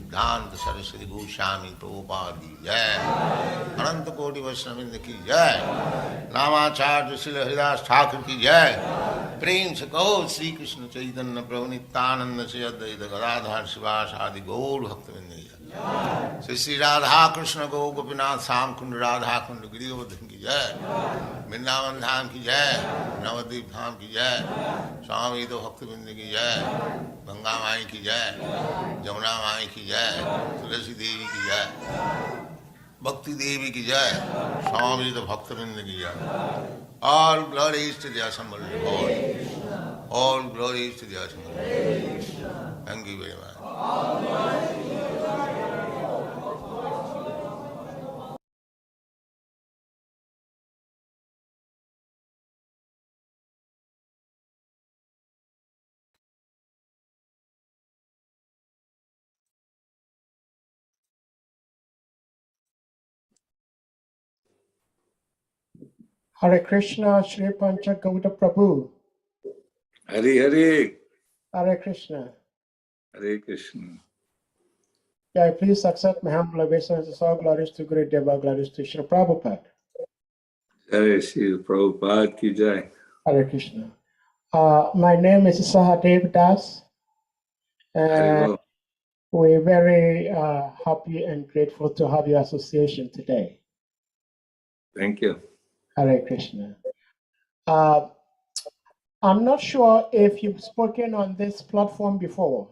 सिद्धांत सरस्वती गोस्वामी प्रभुपाद की जय, अनंत कोटि वैष्णववृंद की जय, नामाचार्य श्री हरिदास ठाकुर की जय। प्रेम से कहो श्री कृष्ण चैतन्य प्रभु नित्यानंद से अद्वैत गदाधर शिवास आदि गौर भक्तवृंद की जय। श्री श्री राधा कृष्ण गौ गोपीनाथ श्याम कुंड राधा कुंड गिरिवर्धन की जय, वृंदावन धाम की जय, नवद्वीप धाम की जय, स्वामी तो भक्तवृंद की जय, गंगा माई की जय, जमुना माई की जय, तुलसी देवी की जय, भक्ति देवी की जय, स्वामी तो भक्तवृंद की जय। All glories to the assembled Lord. All glories to the assembled Lord. Thank you very much. Hare Krishna, Shri PANCHAGAUDA Prabhu. Hare Hare. Hare Krishna. Hare Krishna. Yeah, please accept my humble obeisance. All glories to Great Deva, glories to Shri Prabhupada. Jai Shri Prabhupada ki jai. Hare Krishna. My name is Sahadev Das, and we're very happy and grateful to have your association today. Thank you. Hare Krishna. I'm not sure if you've spoken on this platform before.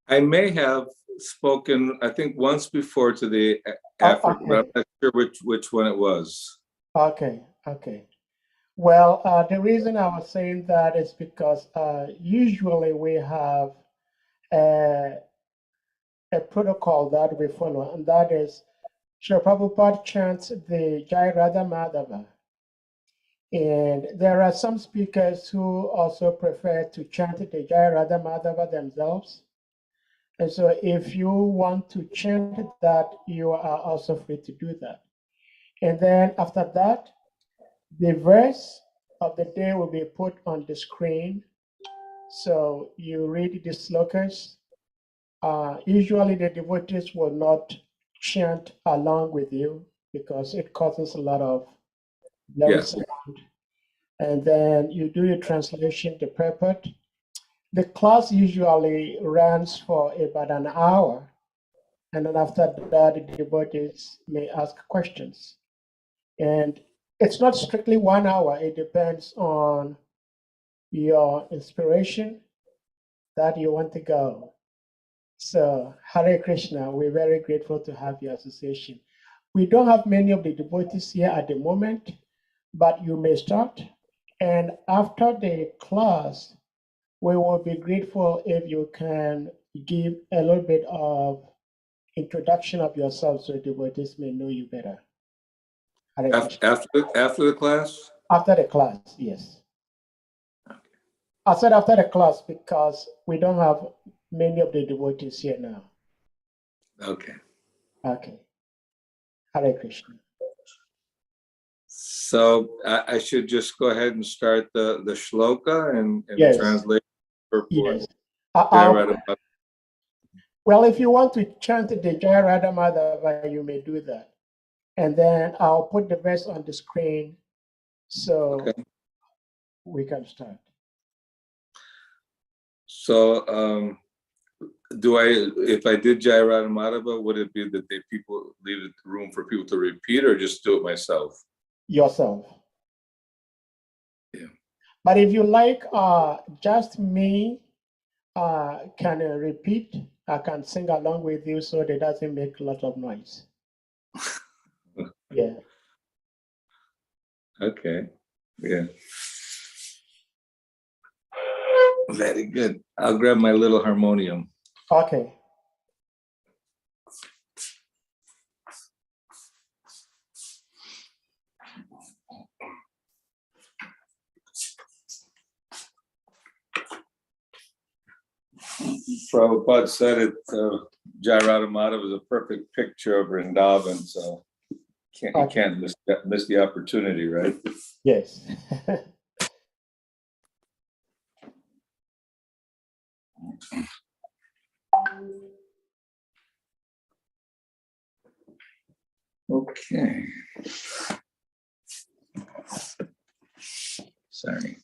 I may have spoken, I think, once before to the African, but I'm not sure which one it was. Okay, okay. Well, the reason I was saying that is because usually we have a protocol that we follow, and that is Srila Prabhupada chants the Jai Radha Madhava. And there are some speakers who also prefer to chant the Jai Radha Madhava themselves. And so if you want to chant that, you are also free to do that. And then after that, the verse of the day will be put on the screen. So you read the slokas. Usually the devotees will not chant along with you because it causes a lot of sound. And then you do your translation, the purport. The class usually runs for about an hour. And then after that, the devotees may ask questions. And it's not strictly 1 hour. It depends on your inspiration that you want to go. So Hare Krishna, we're very grateful to have your association. We don't have many of the devotees here at the moment, but you may start. And after the class, we will be grateful if you can give a little bit of introduction of yourself so the devotees may know you better. After the class? After the class, yes. Okay. I said after the class because we don't have many of the devotees here now. Okay. Okay. Hare Krishna. So I should just go ahead and start the shloka and yes. translate Yes. Well, if you want to chant the Jai Radha Madhava, you may do that. And then I'll put the verse on the screen so we can start. So if I did Jai Radha Madhava, would it be that people room for people to repeat, or just do it myself? Yourself. Yeah. But if you like, just me can repeat. I can sing along with you so that it doesn't make a lot of noise. Yeah. Okay. Yeah. Very good. I'll grab my little harmonium. Okay. Prabhupada said it, Jairadhamata was a perfect picture of Vrindavan, so you can't miss the opportunity, right? Yes. Okay. Sorry.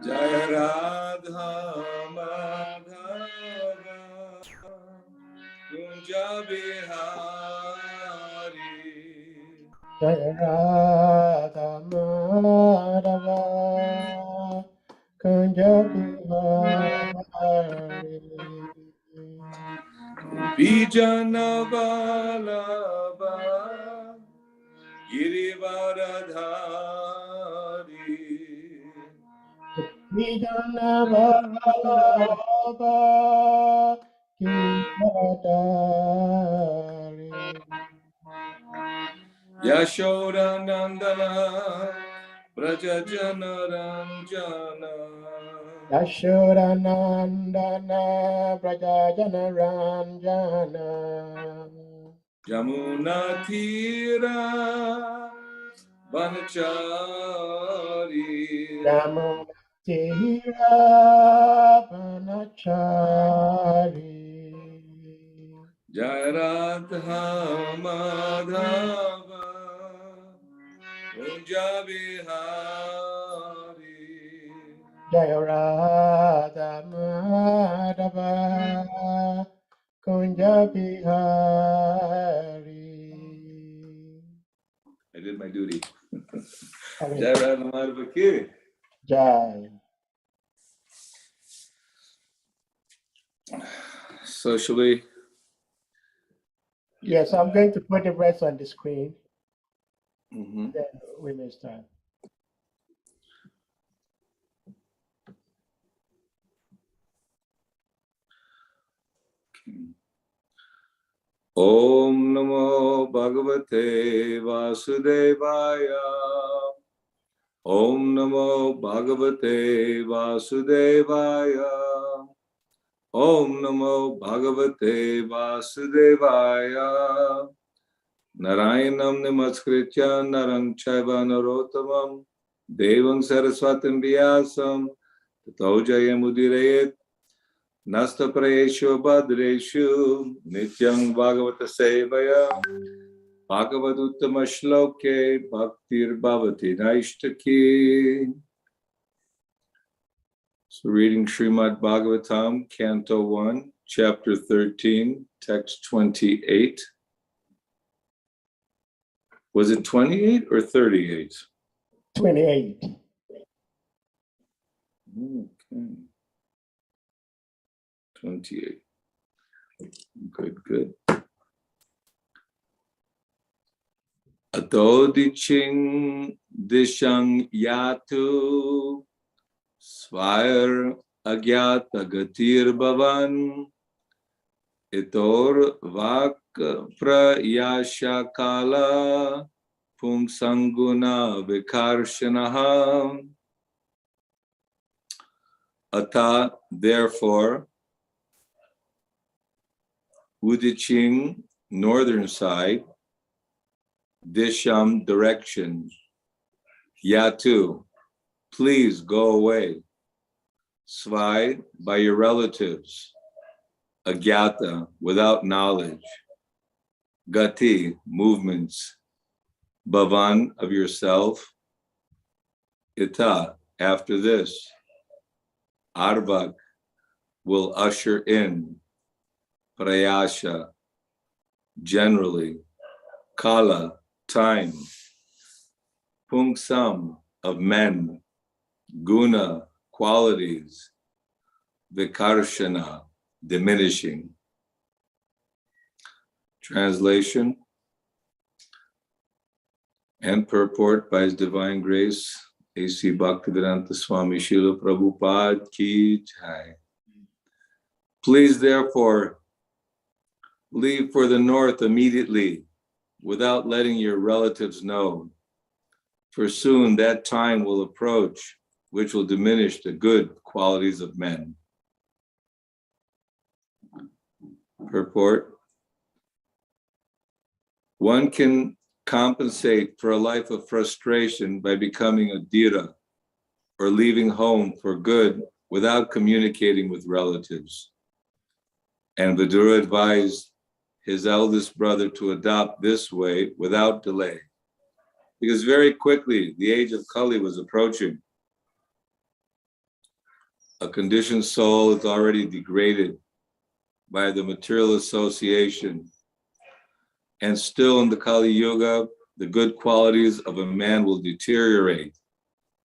Jaya Radha Madhava Kunja Bihari Jaya Radha Madhava Kunja Bihari Vijana Vallabha Girivaradhari Vijana Vallabha Giridhari Yashoda Nandana Brajajana Ranjana Yashodanandana Brajajana Ranjana Jamuna Thira Vanachari Yamuna Tira Vanachari Jaya Radha Madhava Kunja Bihari Jaya Radha Madhava Kunja Bihari. I did my duty. Okay. Jai Radha Madhava ki. Jai. So shall we? Yes, I'm going to put the rest on the screen. Mm-hmm. Then we may start. Om Namo Bhagavate Vasudevaya. Om Namo Bhagavate Vasudevaya. Om Namo Bhagavate Vasudevaya. Narayanam Namaskritya Narang Chaiva Narottamam Devam Saraswatim Vyasam Tato Jayamudire Nasta Prayeshu Badreshu Nityang Bhagavata Sevaya Bhagavaduttama Shloke Bhaktir Bhavati Naishtaki. So reading Srimad Bhagavatam, Canto 1, Chapter 13, Text 28. Was it 28 or 38? 28. Okay. 28. Good, good. Atodiching dishang yatu svair agyata gatir bhavan itor vak prayasha kala pumsanguna vikarshanaha. Ata, therefore, Udiching, northern side, Disham, direction, Yatu, please go away, Svai, by your relatives, Agyata, without knowledge, Gati, movements, Bhavan of yourself, Ita, after this, Arvak will usher in, Prayasha, generally, Kala, time, Pungsam, of men, Guna, qualities, Vikarshana, diminishing. Translation and purport by His Divine Grace, A.C. Bhaktivedanta Swami Srila Prabhupada Ki Jai. Please therefore leave for the north immediately without letting your relatives know, for soon that time will approach which will diminish the good qualities of men. Purport. One can compensate for a life of frustration by becoming a dhira or leaving home for good without communicating with relatives. And Vidura advised his eldest brother to adopt this way without delay, because very quickly the age of Kali was approaching. A conditioned soul is already degraded by the material association, and still in the Kali Yuga, the good qualities of a man will deteriorate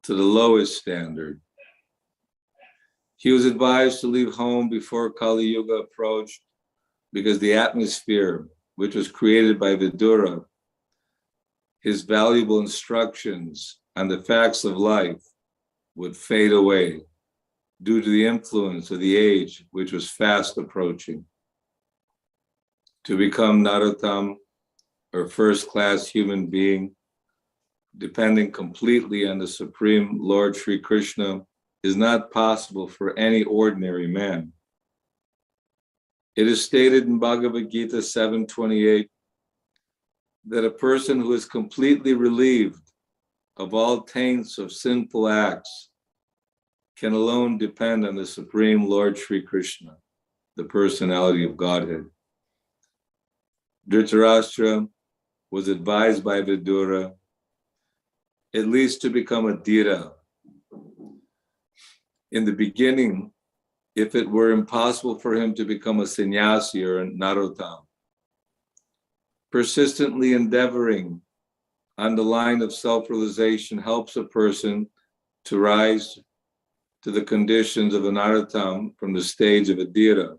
to the lowest standard. He was advised to leave home before Kali Yuga approached, because the atmosphere, which was created by Vidura, his valuable instructions on the facts of life, would fade away due to the influence of the age which was fast approaching. To become Narottam, or first-class human being, depending completely on the Supreme Lord Sri Krishna, is not possible for any ordinary man. It is stated in Bhagavad Gita 7:28 that a person who is completely relieved of all taints of sinful acts can alone depend on the Supreme Lord Sri Krishna, the personality of Godhead. Dhritarashtra was advised by Vidura at least to become a dhira. In the beginning, if it were impossible for him to become a sannyasi or a narottam, persistently endeavoring on the line of self-realization helps a person to rise to the conditions of a narottam from the stage of a dhira.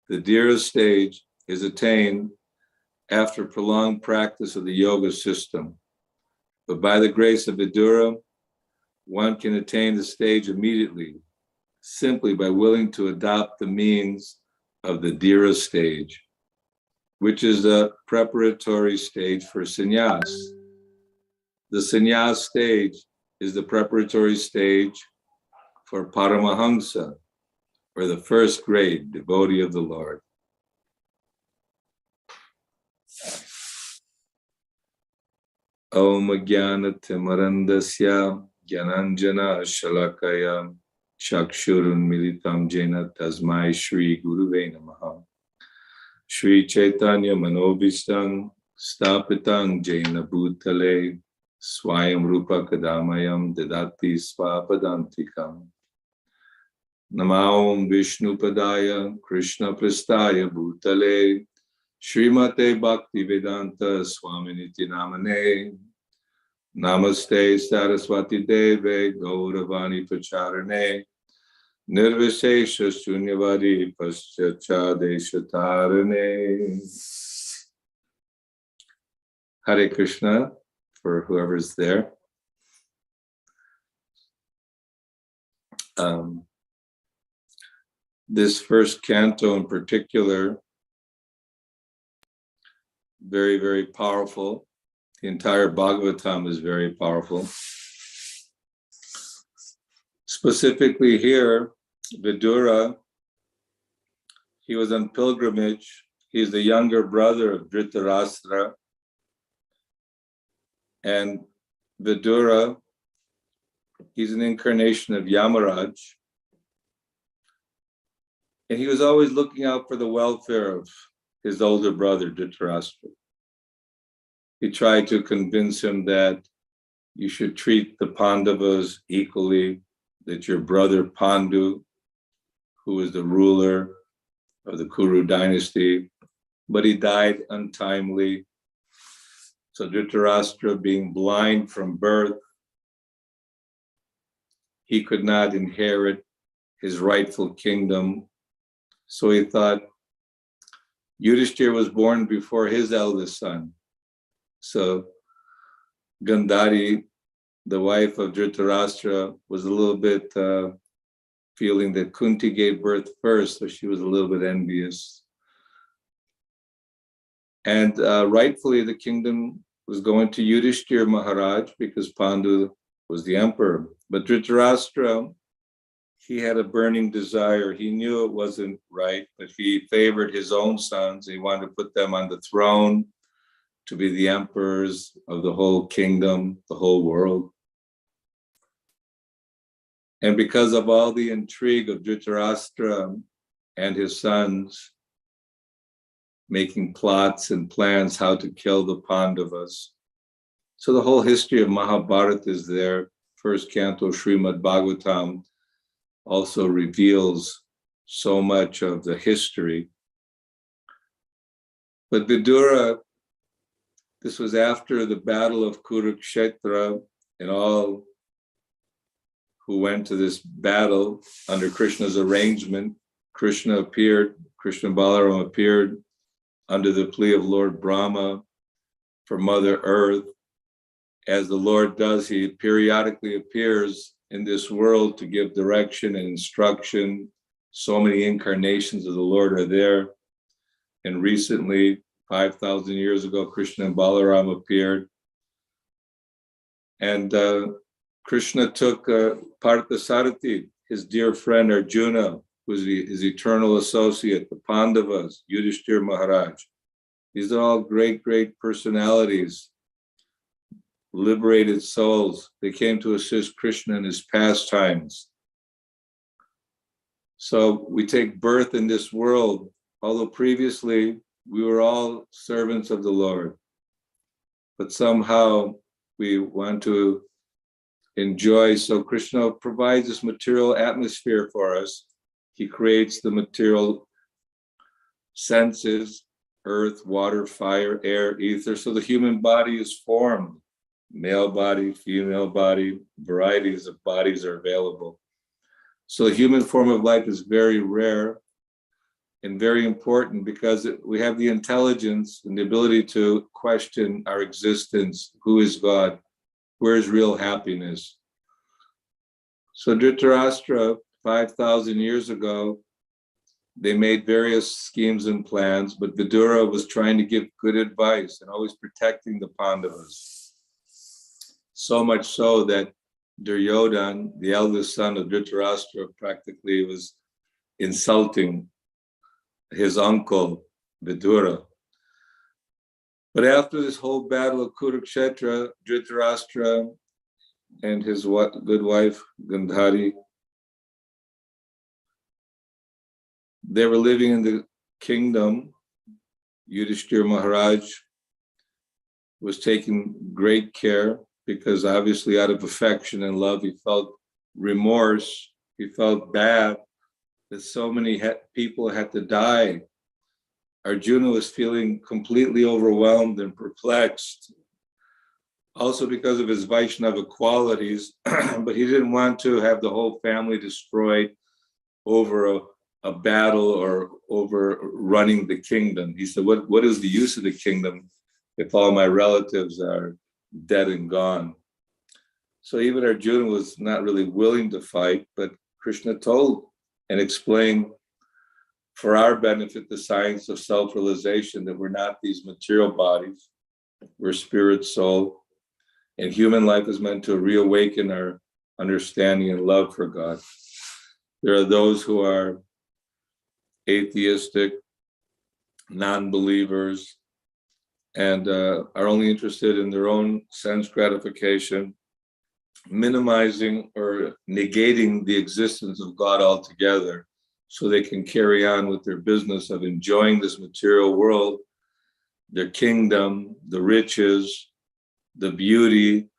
The dhira stage is attained after prolonged practice of the yoga system, but by the grace of Vidura, one can attain the stage immediately, simply by willing to adopt the means of the dhira stage, which is the preparatory stage for sannyas. The sannyas stage is the preparatory stage for Paramahamsa, or the first grade devotee of the Lord. Om Jnana Timarandasya Jnananjana Shalakaya Chakshurun Militam Jena Tasmai Shri Guruve Namaha. Shri Chaitanya Manobhistam Stapitang Jena Bhutale Swayam Rupa Kadamayam Dadati Svapadantikam. Namaom Vishnu Padaya Krishna Prastaya Bhutale Srimate Bhakti Vedanta Swaminiti Namane. Namaste Saraswati Deve Gauravani Pacharane Nirvishesha Shunyavadi Paschacha Deshatarane. Hare Krishna, for whoever's there. This first canto in particular, very, very powerful. The entire Bhagavatam is very powerful. Specifically here, Vidura, he was on pilgrimage. He's the younger brother of Dhritarashtra. And Vidura, he's an incarnation of Yamaraj. And he was always looking out for the welfare of his older brother, Dhritarashtra. he tried to convince him that you should treat the Pandavas equally, that your brother Pandu, who was the ruler of the Kuru dynasty, but he died untimely. So Dhritarashtra, being blind from birth, he could not inherit his rightful kingdom. So he thought Yudhishthira was born before his eldest son. So Gandhari, the wife of Dhritarashtra, was a little bit feeling that Kunti gave birth first, so she was a little bit envious. And rightfully, the kingdom was going to Yudhishthira Maharaj because Pandu was the emperor. But Dhritarashtra, he had a burning desire. He knew it wasn't right, but he favored his own sons. He wanted to put them on the throne to be the emperors of the whole kingdom, the whole world. And because of all the intrigue of Dhritarashtra and his sons, making plots and plans how to kill the Pandavas. So the whole history of Mahabharata is there. First canto, SRIMAD BHAGAVATAM, also reveals so much of the history. But Vidura, this was after the battle of Kurukshetra, and all who went to this battle under Krishna's arrangement. Krishna appeared, Krishna Balaram appeared under the plea of Lord Brahma for Mother Earth. As the Lord does, he periodically appears in this world to give direction and instruction. So many incarnations of the Lord are there. And recently, 5,000 years ago, Krishna and Balaram appeared. And Krishna took Parthasarathi, his dear friend Arjuna, who was his eternal associate, the Pandavas, Yudhishthira Maharaj. These are all great, great personalities, liberated souls. They came to assist Krishna in his pastimes. So we take birth in this world, although previously we were all servants of the Lord. But somehow we want to enjoy. So Krishna provides this material atmosphere for us. He creates the material senses, earth, water, fire, air, ether. So the human body is formed. Male body, female body, varieties of bodies are available. So the human form of life is very rare and very important because we have the intelligence and the ability to question our existence. Who is God? Where is real happiness? So Dhritarashtra, 5,000 years ago, they made various schemes and plans, but Vidura was trying to give good advice and always protecting the Pandavas. So much so that Duryodhana, the eldest son of Dhritarashtra, practically was insulting his uncle, Vidura. But after this whole battle of Kurukshetra, Dhritarashtra and his good wife, Gandhari, they were living in the kingdom. Yudhishthira Maharaj was taking great care because obviously out of affection and love, he felt remorse. He felt bad that so many people had to die. Arjuna was feeling completely overwhelmed and perplexed, also because of his Vaishnava qualities, but he didn't want to have the whole family destroyed over a battle or over running the kingdom. He said, what is the use of the kingdom if all my relatives are dead and gone? So even Arjuna was not really willing to fight, but Krishna told and explained for our benefit the science of self-realization, that we're not these material bodies, we're spirit, soul, and human life is meant to reawaken our understanding and love for God. There are those who are atheistic, non-believers, and are only interested in their own sense gratification, minimizing or negating the existence of God altogether, so they can carry on with their business of enjoying this material world their kingdom, the riches, the beauty,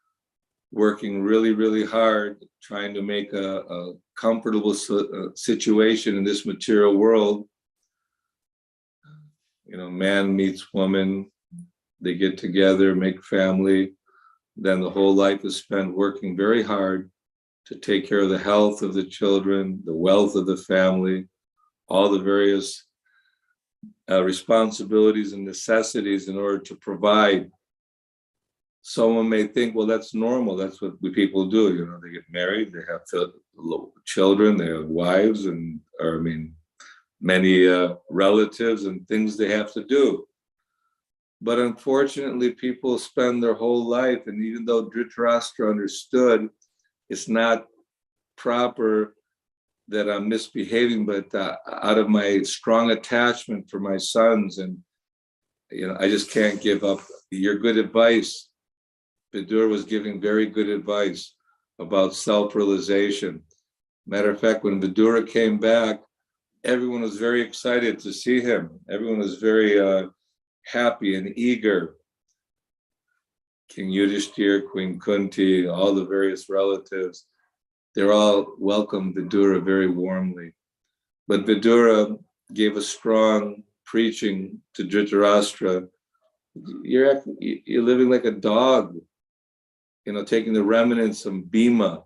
working really, really hard, trying to make a comfortable situation in this material world. You know, man meets woman, they get together, make family, then the whole life is spent working very hard to take care of the health of the children, the wealth of the family, all the various responsibilities and necessities in order to provide. Someone may think, well, that's normal. That's what people do. You know, they get married, they have children, they have wives, and many relatives and things they have to do. But unfortunately, people spend their whole life, and even though Dhritarashtra understood it's not proper that I'm misbehaving, but out of my strong attachment for my sons, and you know, I just can't give up your good advice. Vidura was giving very good advice about self-realization. Matter of fact, when Vidura came back, everyone was very excited to see him. Everyone was very happy and eager. King Yudhishthir, Queen Kunti, all the various relatives, they're all welcomed Vidura very warmly. But Vidura gave a strong preaching to Dhritarashtra. You're living like a dog, you know, taking the remnants of Bhima,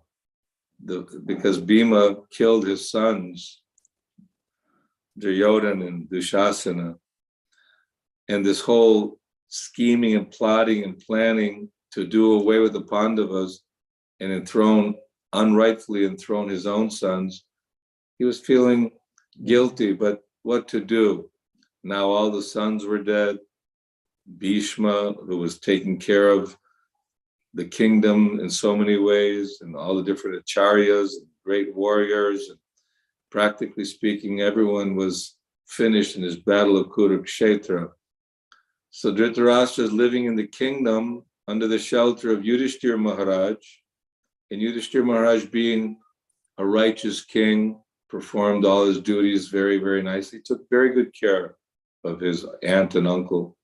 because Bhima killed his sons, Duryodhana and Dushasana. And this whole scheming and plotting and planning to do away with the Pandavas and unrightfully enthrone his own sons, he was feeling guilty, but what to do? Now all the sons were dead. Bhishma, who was taking care of the kingdom in so many ways, and all the different acharyas, and great warriors, and practically speaking, everyone was finished in this battle of Kurukshetra. So Dhritarashtra is living in the kingdom under the shelter of Yudhishthir Maharaj, and Yudhishthir Maharaj, being a righteous king, performed all his duties very, very nicely, took very good care of his aunt and uncle.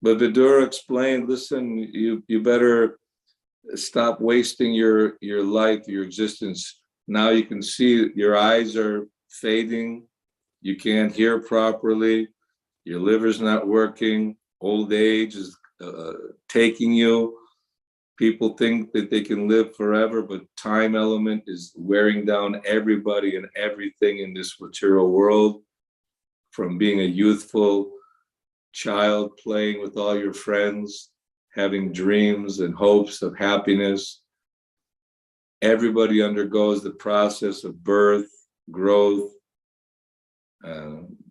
But Vidura explained, listen, you better stop wasting your life, your existence. Now you can see your eyes are fading, you can't hear properly, your liver's not working, old age is taking you. People think that they can live forever, but time element is wearing down everybody and everything in this material world. From being a youthful child, playing with all your friends, having dreams and hopes of happiness. Everybody undergoes the process of birth, growth,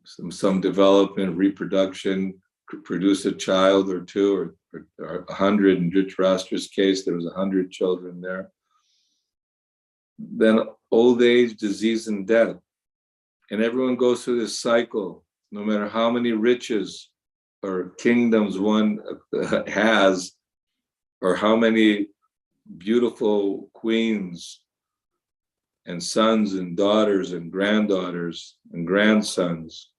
some development, reproduction, produce a child or two or 100. In Dhritarashtra's case, there was 100 children there. Then old age, disease, and death. And everyone goes through this cycle, no matter how many riches or kingdoms one has, or how many beautiful queens and sons and daughters and granddaughters and grandsons.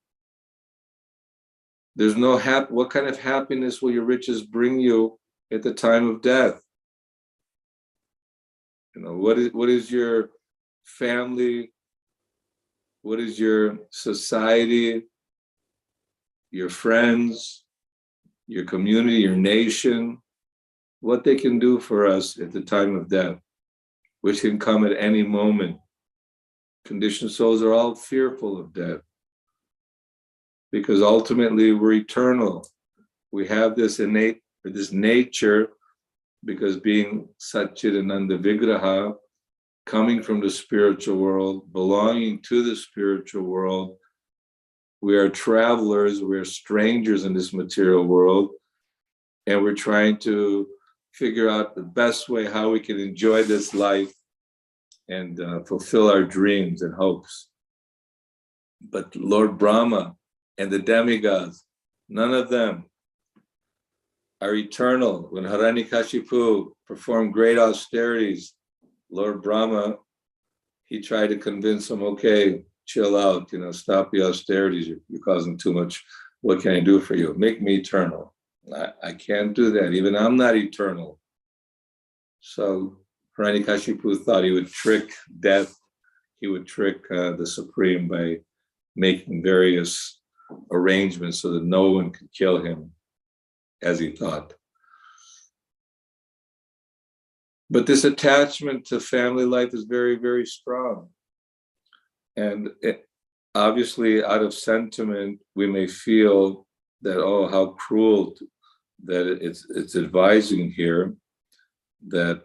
There's no what kind of happiness will your riches bring you at the time of death? You know, what is your family? What is your society, your friends, your community, your nation, what they can do for us at the time of death, which can come at any moment. Conditioned souls are all fearful of death because ultimately we're eternal. We have this innate, or this nature, because being Satchidananda Vigraha, coming from the spiritual world, belonging to the spiritual world, we are travelers, we're strangers in this material world, and we're trying to figure out the best way how we can enjoy this life and fulfill our dreams and hopes. But Lord Brahma and the demigods, none of them are eternal. When Hiranyakashipu performed great austerities, Lord Brahma, he tried to convince him, okay, chill out, stop the austerities, you're causing too much what can I do for you? Make me eternal. I can't do that. Even I'm not eternal. So Hiranyakashipu thought he would trick death. He would trick the Supreme by making various arrangements so that no one could kill him, as he thought. But this attachment to family life is very, very strong. And obviously, out of sentiment, we may feel that, oh, how cruel that it's advising here that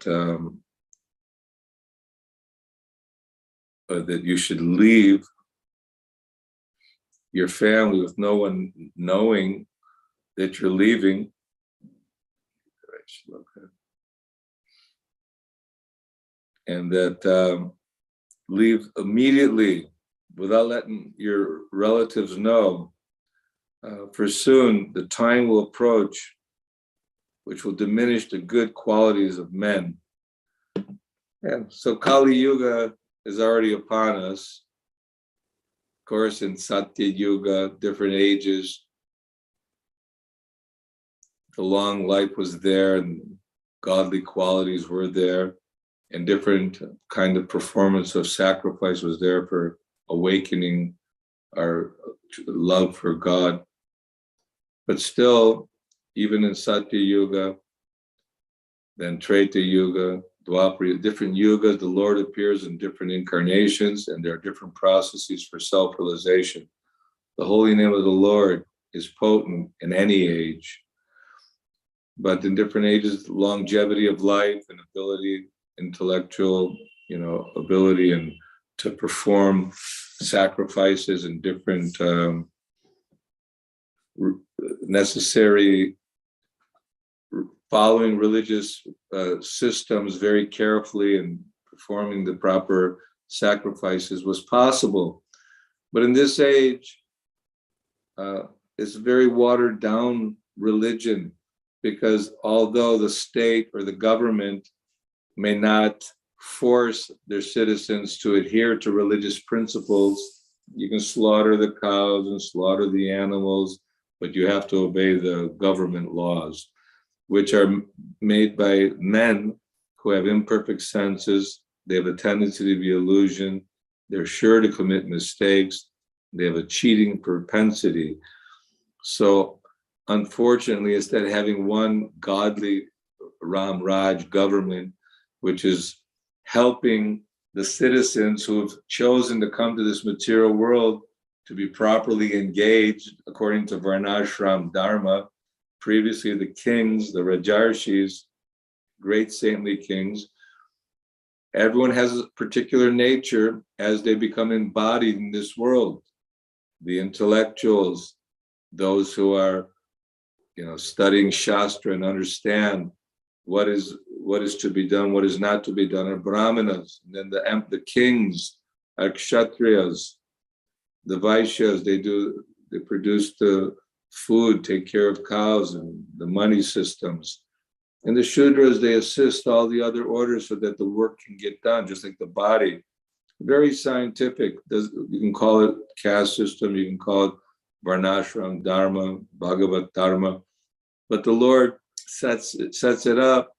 that you should leave your family with no one knowing that you're leaving. And that leave immediately without letting your relatives know. For soon the time will approach which will diminish the good qualities of men. And so Kali Yuga is already upon us. Of course, in Satya Yuga, different ages, the long life was there and godly qualities were there, and different kind of performance of sacrifice was there for awakening our love for God. But still, even in Satya Yuga, then Treta Yuga, Dwapara, different yugas, the Lord appears in different incarnations, and there are different processes for self-realization. The holy name of the Lord is potent in any age, but in different ages, longevity of life and ability, intellectual, ability and to perform sacrifices and different necessary following religious systems very carefully and performing the proper sacrifices was possible. But in this age, it's a very watered down religion, because although the state or the government may not force their citizens to adhere to religious principles, you can slaughter the cows and slaughter the animals, but you have to obey the government laws, which are made by men who have imperfect senses. They have a tendency to be illusion. They're sure to commit mistakes. They have a cheating propensity. So unfortunately, instead of having one godly Ram Raj government, which is helping the citizens who have chosen to come to this material world to be properly engaged according to Varnashram Dharma. Previously, the kings, the Rajarshis, great saintly kings, everyone has a particular nature as they become embodied in this world. The intellectuals, those who are, studying Shastra and understand what is to be done, what is not to be done, are Brahmanas. And then the kings are Kshatriyas. The Vaishyas, they produce the food, take care of cows and the money systems. And the Shudras, they assist all the other orders so that the work can get done, just like the body. Very scientific. You can call it caste system, you can call it Varnashram Dharma, Bhagavat Dharma. But the Lord sets it up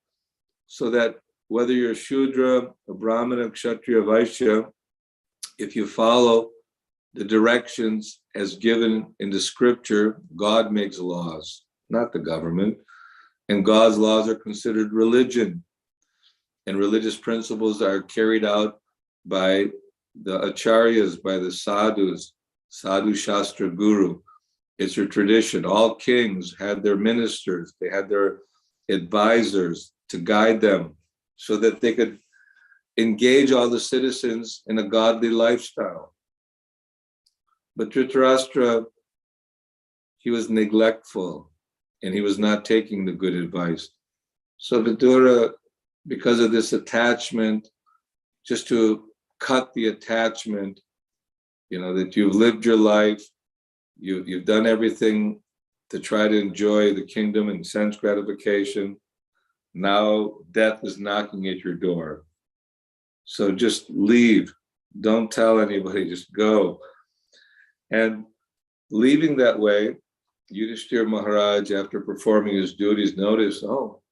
so that whether you're a Shudra, a Brahmana, Kshatriya, Vaishya, if you follow the directions as given in the scripture, God makes laws, not the government. And God's laws are considered religion. And religious principles are carried out by the acharyas, by the sadhus, sadhu shastra guru. It's a tradition. All kings had their ministers, they had their advisors to guide them so that they could engage all the citizens in a godly lifestyle. But Dhritarashtra, he was neglectful and he was not taking the good advice. So Vidura, because of this attachment, just to cut the attachment, that you've lived your life, you've done everything to try to enjoy the kingdom and sense gratification. Now death is knocking at your door. So just leave. Don't tell anybody, just go. And leaving that way, Yudhishthira Maharaj, after performing his duties, noticed, oh,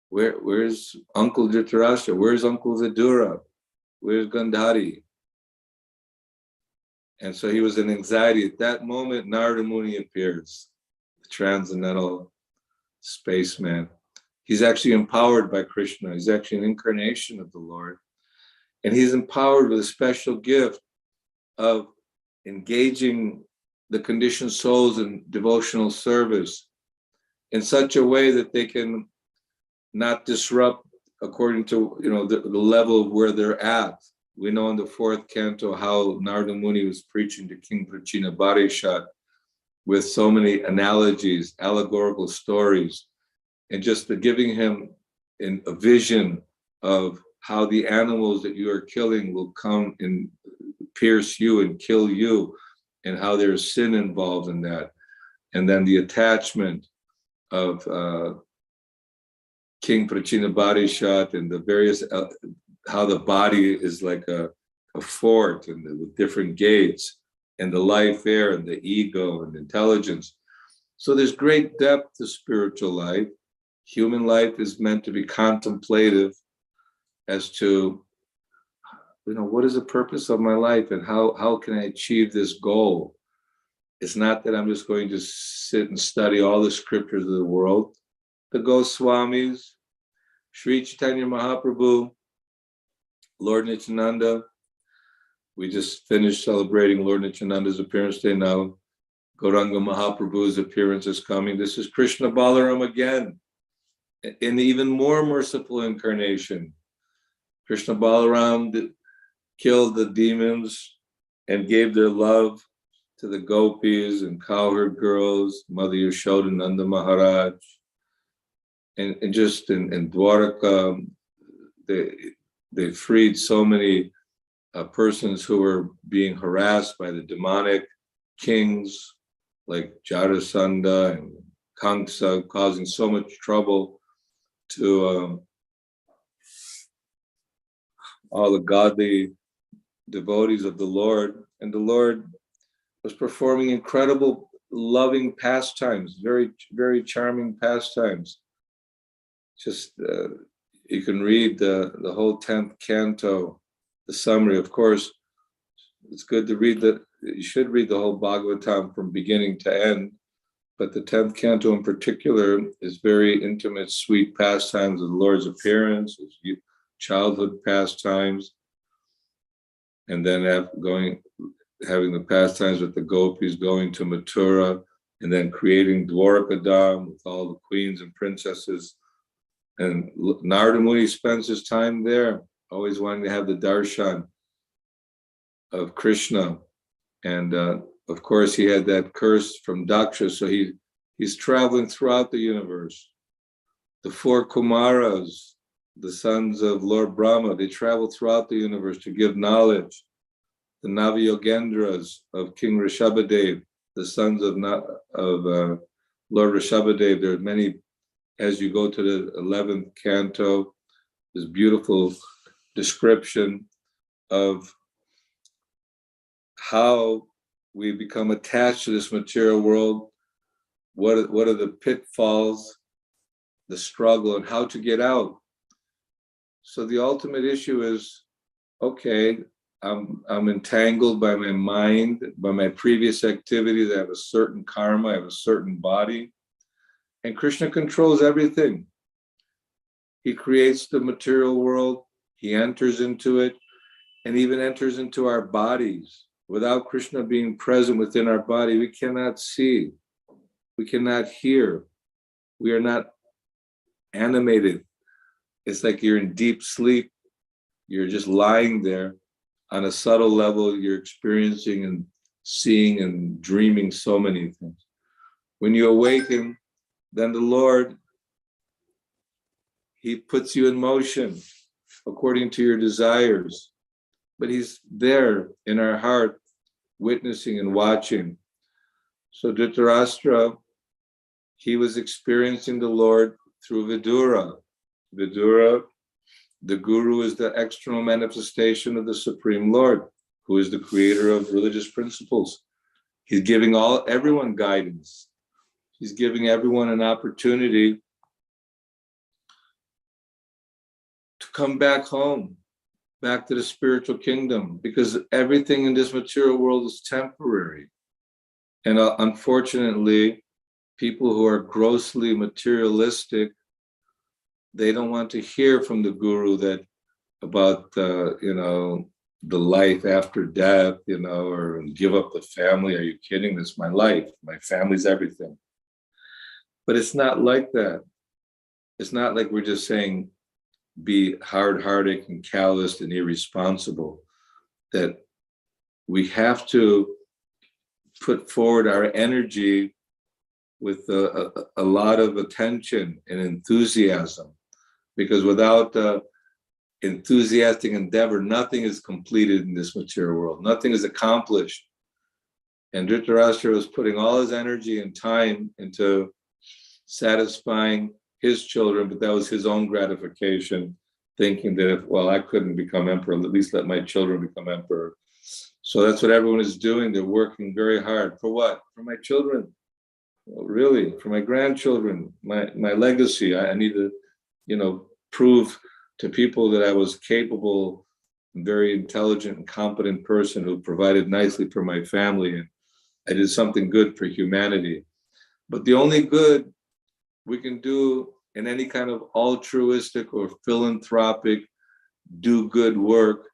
where's Uncle Dhritarashtra? Where's Uncle Vidura? Where's Gandhari? And so he was in anxiety. At that moment, Narada Muni appears, the transcendental spaceman. He's actually empowered by Krishna. He's actually an incarnation of the Lord. And he's empowered with a special gift of engaging the conditioned souls in devotional service in such a way that they can not disrupt according to the level of where they're at. We know in the 4th canto how Narada Muni was preaching to King Prachinabarhishat with so many analogies, allegorical stories, and just giving him a vision of how the animals that you are killing will come and pierce you and kill you, and how there's sin involved in that. And then the attachment of King Prachinabarhishat and the various, how the body is like a fort and with different gates, and the life air and the ego and intelligence. So there's great depth to spiritual life. Human life is meant to be contemplative as to, what is the purpose of my life and how can I achieve this goal? It's not that I'm just going to sit and study all the scriptures of the world. The Goswamis, Sri Chaitanya Mahaprabhu, Lord Nityananda. We just finished celebrating Lord Nityananda's appearance day now. Gauranga Mahaprabhu's appearance is coming. This is Krishna Balaram again, in the even more merciful incarnation. Krishna Balaram killed the demons and gave their love to the gopis and cowherd girls, Mother Yashoda, Nanda Maharaj, and just in Dwaraka, they freed so many persons who were being harassed by the demonic kings like Jarasandha and Kamsa, causing so much trouble to all the godly devotees of the Lord. And the Lord was performing incredible loving pastimes, very, very charming pastimes. Just, you can read the whole 10th canto, the summary. Of course, it's good to read you should read the whole Bhagavatam from beginning to end, but the 10th canto in particular is very intimate, sweet pastimes of the Lord's appearance, his childhood pastimes, and then having the pastimes with the gopis, going to Mathura, and then creating Dwarakadam with all the queens and princesses. And Narada Muni spends his time there, always wanting to have the darshan of Krishna. And of course, he had that curse from Daksha, so he's traveling throughout the universe. The 4 Kumaras, the sons of Lord Brahma, they travel throughout the universe to give knowledge. The Naviyogendras of King Rishabhadev, the sons of Lord Rishabhadev. There are many, as you go to the 11th canto, this beautiful description of how we become attached to this material world, what are the pitfalls, the struggle, and how to get out. So the ultimate issue is, okay, I'm entangled by my mind, by my previous activities. I have a certain karma, I have a certain body. And Krishna controls everything. He creates the material world, he enters into it, and even enters into our bodies. Without Krishna being present within our body, we cannot see, we cannot hear, we are not animated. It's like you're in deep sleep. You're just lying there. On a subtle level, you're experiencing and seeing and dreaming so many things. When you awaken, then the Lord, he puts you in motion according to your desires. But he's there in our heart, witnessing and watching. So Dhritarashtra, he was experiencing the Lord through Vidura. Vidura, the guru, is the external manifestation of the Supreme Lord, who is the creator of religious principles. He's giving everyone guidance. He's giving everyone an opportunity to come back home, back to the spiritual kingdom, because everything in this material world is temporary. And unfortunately, people who are grossly materialistic, they don't want to hear from the guru that about the life after death, or give up the family. Are you kidding? This is my life. My family's everything. But it's not like that. It's not like we're just saying be hard-hearted and calloused and irresponsible. That we have to put forward our energy with a lot of attention and enthusiasm, because without enthusiastic endeavor, nothing is completed in this material world. Nothing is accomplished. And Dhritarashtra was putting all his energy and time into satisfying his children, but that was his own gratification, thinking that I couldn't become emperor, at least let my children become emperor. So that's what everyone is doing. They're working very hard. For what? For my children. Well, really, for my grandchildren, my legacy. I need to, prove to people that I was capable, very intelligent and competent person who provided nicely for my family, and I did something good for humanity. But the only good we can do in any kind of altruistic or philanthropic do good work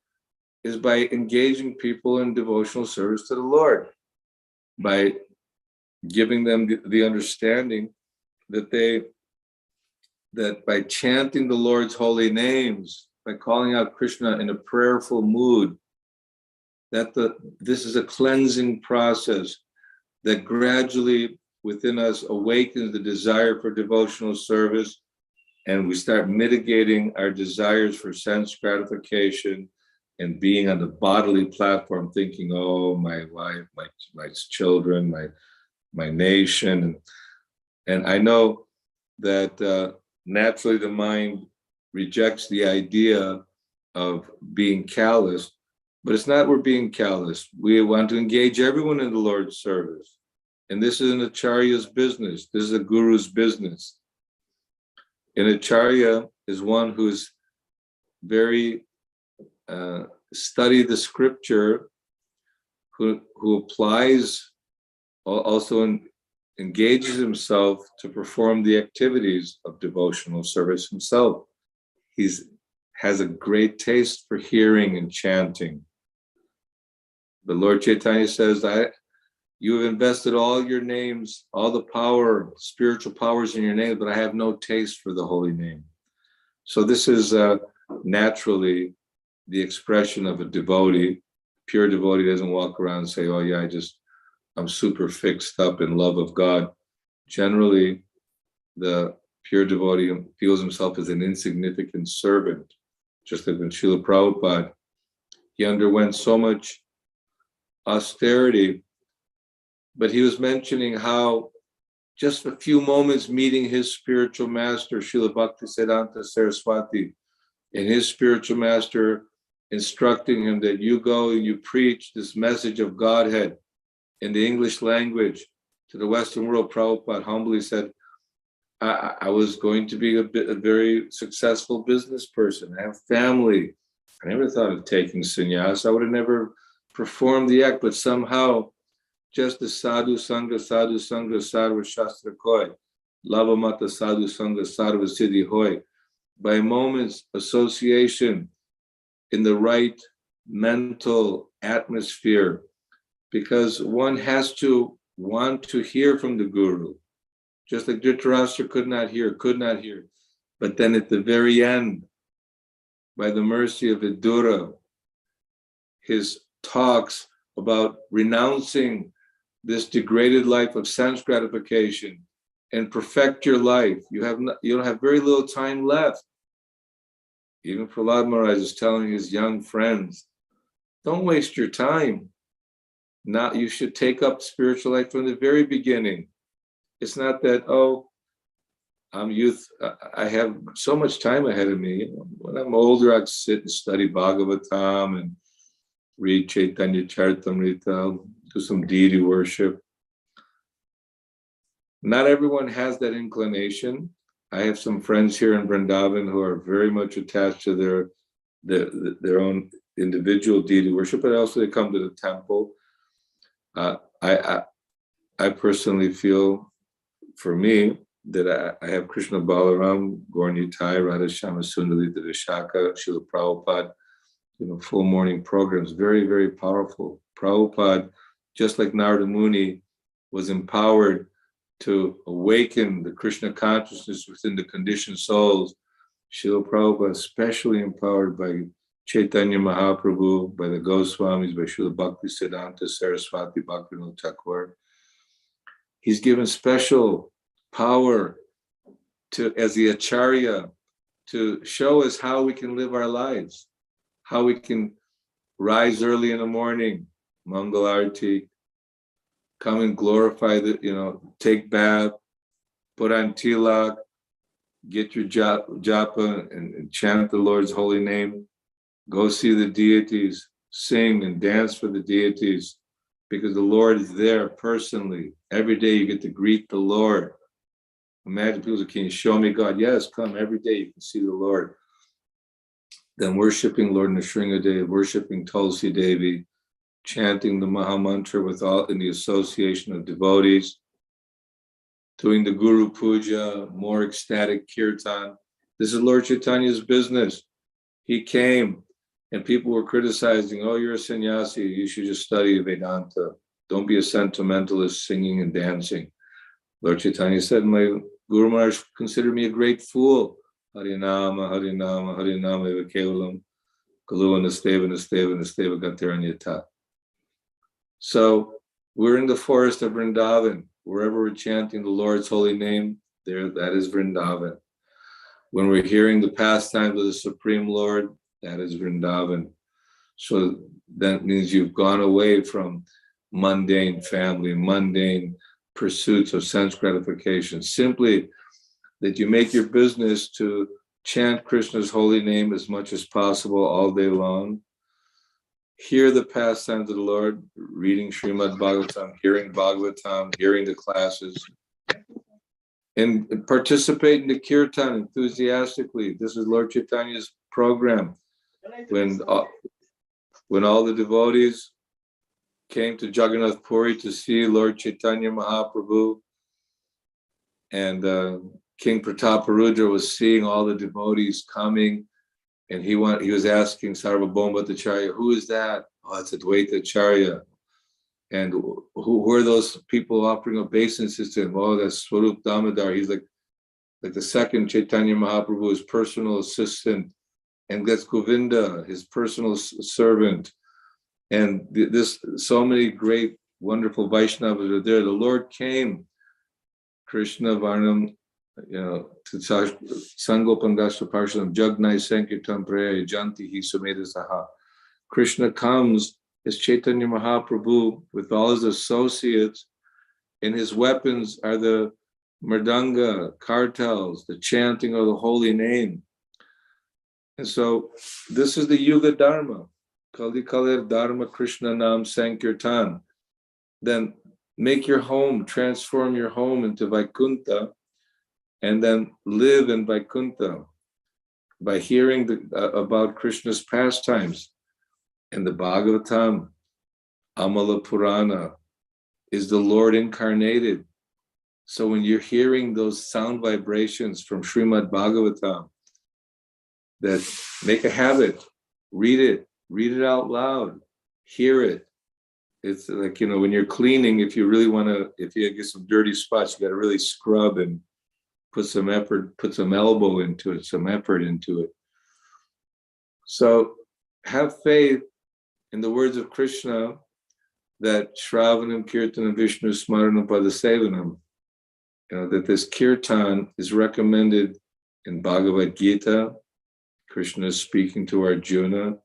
is by engaging people in devotional service to the Lord, by giving them the understanding that that by chanting the Lord's holy names, by calling out Krishna in a prayerful mood, that this is a cleansing process that gradually within us awakens the desire for devotional service, and we start mitigating our desires for sense gratification and being on the bodily platform, thinking, oh, my wife, my children, my nation. And I know that naturally the mind rejects the idea of being callous, but it's not we're being callous. We want to engage everyone in the Lord's service. And this is an acharya's business. This is a guru's business. An acharya is one who's very studied the scripture, who applies, also engages himself to perform the activities of devotional service himself. Has a great taste for hearing and chanting. The Lord Chaitanya says, you have invested all your names, all the power, spiritual powers in your name, but I have no taste for the holy name. So this is naturally the expression of a devotee. Pure devotee doesn't walk around and say, oh yeah, I'm super fixed up in love of God. Generally, the pure devotee feels himself as an insignificant servant. Just like when Srila Prabhupada, he underwent so much austerity, but he was mentioning how just a few moments meeting his spiritual master, Srila Bhaktisiddhanta Saraswati, and his spiritual master instructing him that you go and you preach this message of Godhead in the English language to the Western world. Prabhupada humbly said, I was going to be a very successful business person. I have family. I never thought of taking sannyas. I would have never performed the act, but somehow just the sadhu sangha, sarva shastra koi, lava mata sadhu sangha, sarva siddhi hoy. By moments, association in the right mental atmosphere, because one has to want to hear from the guru. Just like Dhritarashtra could not hear. But then at the very end, by the mercy of Vidura, his talks about renouncing this degraded life of sense gratification and perfect your life. You don't have very little time left. Even Prahlad Maharaj is telling his young friends, don't waste your time. Now you should take up spiritual life from the very beginning. It's not that, oh, I'm youth, I have so much time ahead of me. When I'm older, I'd sit and study Bhagavatam and read Chaitanya Charitamrita, do some deity worship. Not everyone has that inclination. I have some friends here in Vrindavan who are very much attached to their own individual deity worship, but also they come to the temple. I personally feel, for me, that I have Krishna Balaram, Gaur Nitai, Radha Shama Sundari, Shaka, Srila Prabhupada, full morning programs, very, very powerful. Prabhupada, just like Narada Muni, was empowered to awaken the Krishna consciousness within the conditioned souls. Srila Prabhupada, especially empowered by Chaitanya Mahaprabhu, by the Goswamis, by Srila Bhakti Siddhanta Saraswati Bhaktivinoda Thakur. He's given special power to, as the Acharya, to show us how we can live our lives, how we can rise early in the morning, Mangal Arati, come and glorify take bath, put on tilak, get your japa and chant the Lord's holy name, go see the deities, sing and dance for the deities, because the Lord is there personally. Every day you get to greet the Lord. Imagine people say, can you show me God? Yes, come every day you can see the Lord. Then worshiping Lord Nrsimhadev, worshiping Tulsi Devi, chanting the Maha Mantra with all in the association of devotees, doing the Guru Puja, more ecstatic kirtan. This is Lord Chaitanya's business. He came and people were criticizing, oh, you're a sannyasi, you should just study Vedanta. Don't be a sentimentalist singing and dancing. Lord Chaitanya said, my Guru Maharaj considered me a great fool. Harinama, Harinama, Harinama eva kevalam, Kalu nasteva, nasteva, nasteva gatiranyata. So we're in the forest of Vrindavan. Wherever we're chanting the Lord's holy name, there, that is Vrindavan. When we're hearing the pastimes of the Supreme Lord, that is Vrindavan. So that means you've gone away from mundane family, mundane pursuits of sense gratification. Simply that you make your business to chant Krishna's holy name as much as possible all day long. Hear the pastimes of the Lord, reading Srimad Bhagavatam, hearing Bhagavatam, hearing the classes, and participate in the kirtan enthusiastically. This is Lord Chaitanya's program. When all the devotees came to Jagannath Puri to see Lord Chaitanya Mahaprabhu, and King Prataparudra was seeing all the devotees coming, and he was asking Sarvabhauma Bhattacharya, who is that? Oh, it's Advaita Acharya. And who are those people offering obeisances to him? Oh, that's Swarup Damodar. He's like the second Chaitanya Mahaprabhu's personal assistant. And that's Govinda, his personal servant. And so many great, wonderful Vaishnavas are there. The Lord came, Krishna Varnam, to Sangopangashta Parshanam, Jagnai Sankirtan Praya, Janti Hi Sumeda Saha. Krishna comes as Chaitanya Mahaprabhu with all his associates, and his weapons are the mridanga, kartals, the chanting of the holy name. And so this is the Yuga Dharma, Kali Kalir Dharma Krishna Nam Sankirtan. Then make your home, transform your home into Vaikuntha, and then live in Vaikuntha by hearing about Krishna's pastimes. And the Bhagavatam, Amala Purana, is the Lord incarnated. So when you're hearing those sound vibrations from Srimad Bhagavatam, that make a habit, read it out loud, hear it. It's like, when you're cleaning, if you get some dirty spots, you got to really scrub and put some effort, put some elbow into it, some effort into it. So have faith in the words of Krishna that Shravanam, Kirtanam, Vishnu, Smaranam, Padasevanam, that this kirtan is recommended in Bhagavad Gita. Krishna is speaking to Arjuna. And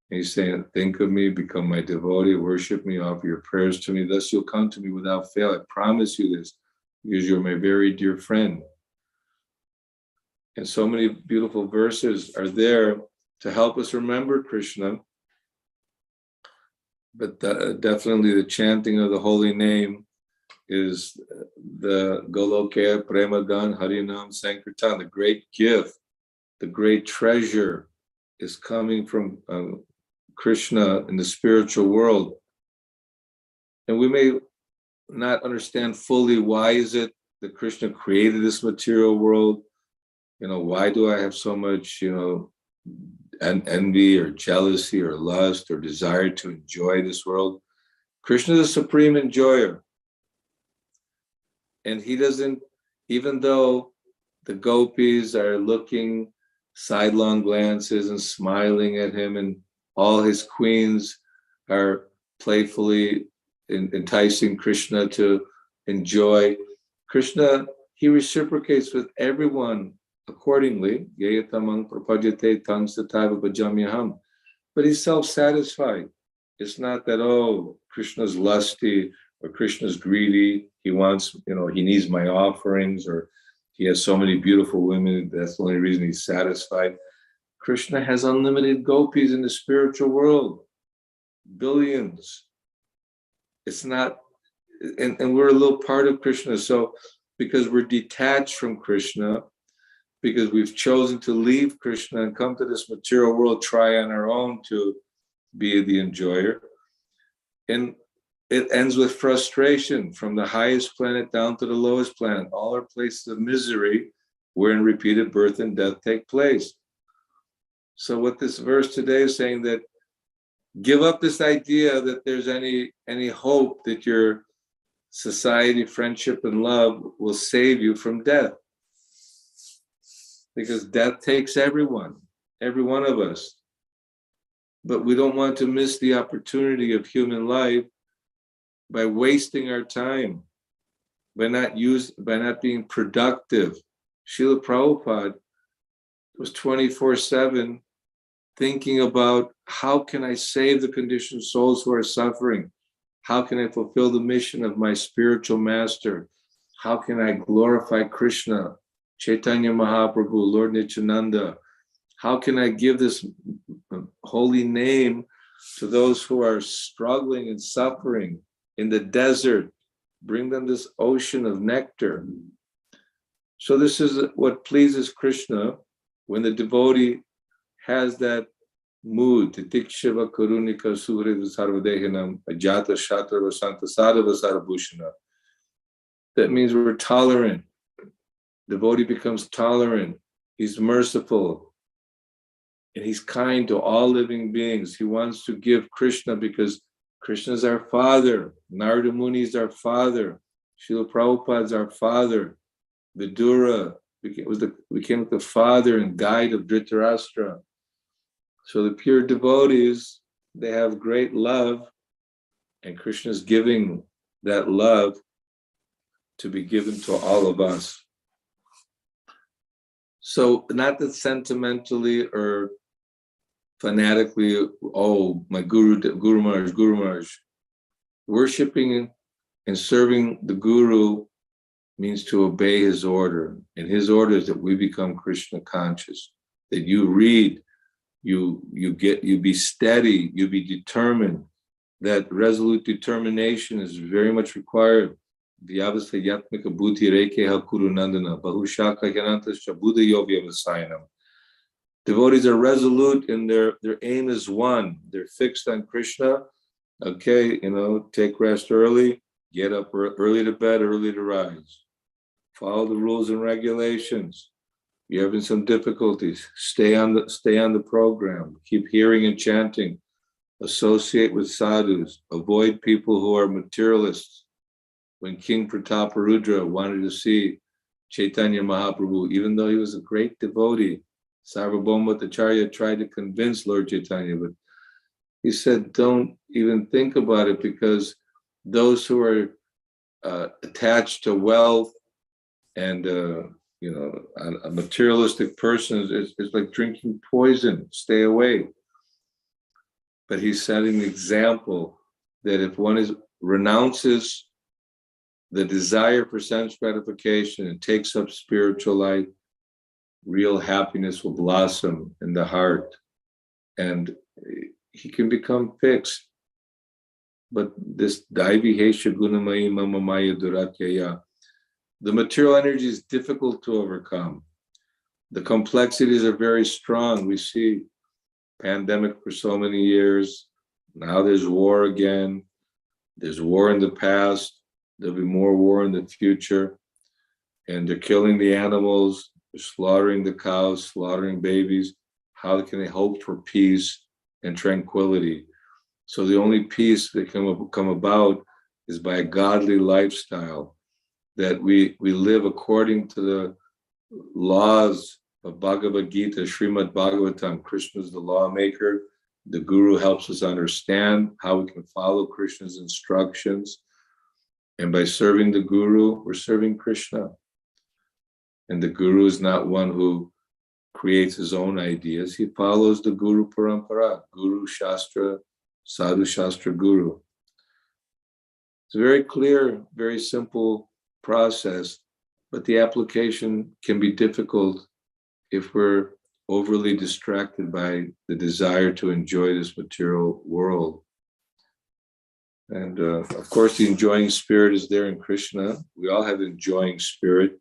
he's saying, think of me, become my devotee, worship me, offer your prayers to me. Thus you'll come to me without fail. I promise you this, because you're my very dear friend. And so many beautiful verses are there to help us remember Krishna. But definitely the chanting of the holy name is the Golokaya Premagan Harinam Sankirtan, the great gift, the great treasure is coming from Krishna in the spiritual world. And we may not understand fully why is it that Krishna created this material world. Why do I have so much, envy or jealousy or lust or desire to enjoy this world? Krishna is the supreme enjoyer. And he doesn't, even though the gopis are looking sidelong glances and smiling at him, and all his queens are playfully enticing Krishna to enjoy. Krishna, he reciprocates with everyone accordingly. But he's self-satisfied. It's not that, oh, Krishna's lusty or Krishna's greedy. He wants, he needs my offerings, or he has so many beautiful women. That's the only reason he's satisfied. Krishna has unlimited gopis in the spiritual world, billions. It's not, and we're a little part of Krishna. So because we're detached from Krishna, because we've chosen to leave Krishna and come to this material world, try on our own to be the enjoyer. And it ends with frustration from the highest planet down to the lowest planet. All are places of misery wherein repeated birth and death take place. So what this verse today is saying, that give up this idea that there's any hope that your society, friendship, and love will save you from death. Because death takes everyone, every one of us. But we don't want to miss the opportunity of human life by wasting our time, by not being productive. Srila Prabhupada was 24/7 thinking about, how can I save the conditioned souls who are suffering? How can I fulfill the mission of my spiritual master? How can I glorify Krishna, Chaitanya Mahaprabhu, Lord Nityananda? How can I give this holy name to those who are struggling and suffering in the desert? Bring them this ocean of nectar. So this is what pleases Krishna when the devotee has that mood. Titikshava karunika surya sarvadehinam ajata shatra vasanta sadhava sarabhushana. That means we're tolerant. Devotee becomes tolerant. He's merciful. And he's kind to all living beings. He wants to give Krishna because Krishna is our father. Narada Muni is our father. Srila Prabhupada is our father. Vidura became the father and guide of Dhritarashtra. So the pure devotees, they have great love, and Krishna is giving that love to be given to all of us. So not that sentimentally or fanatically, oh, my Guru Maharaj. Worshipping and serving the Guru means to obey his order. And his order is that we become Krishna conscious, that you read, you be steady, you be determined. That resolute determination is very much required. Devotees are resolute in their aim is one. They're fixed on Krishna. Okay, take rest early, get up early to bed, early to rise. Follow the rules and regulations. You're having some difficulties, stay on the program. Keep hearing and chanting. Associate with sadhus. Avoid people who are materialists. When King Prataparudra wanted to see Chaitanya Mahaprabhu, even though he was a great devotee, Sarvabhauma Bhattacharya tried to convince Lord Chaitanya, but he said, don't even think about it, because those who are attached to wealth and a materialistic person is like drinking poison. Stay away. But he's setting the example that if one renounces the desire for sense gratification and takes up spiritual life, real happiness will blossom in the heart, and he can become fixed. But this Daivi Hesha Gunamayi Mamamaya Duratyaya, the material energy is difficult to overcome. The complexities are very strong. We see pandemic for so many years. Now there's war again. There's war in the past. There'll be more war in the future. And they're killing the animals. They're slaughtering the cows, slaughtering babies. How can they hope for peace and tranquility? So the only peace that can come about is by a godly lifestyle, that we live according to the laws of Bhagavad Gita, SRIMAD Bhagavatam. Krishna is the lawmaker. The Guru helps us understand how we can follow Krishna's instructions. And by serving the Guru, we're serving Krishna. And the Guru is not one who creates his own ideas. He follows the Guru Parampara, Guru Shastra, Sadhu Shastra Guru. It's a very clear, very simple process, but the application can be difficult if we're overly distracted by the desire to enjoy this material world. And of course, the enjoying spirit is there in Krishna. We all have enjoying spirit,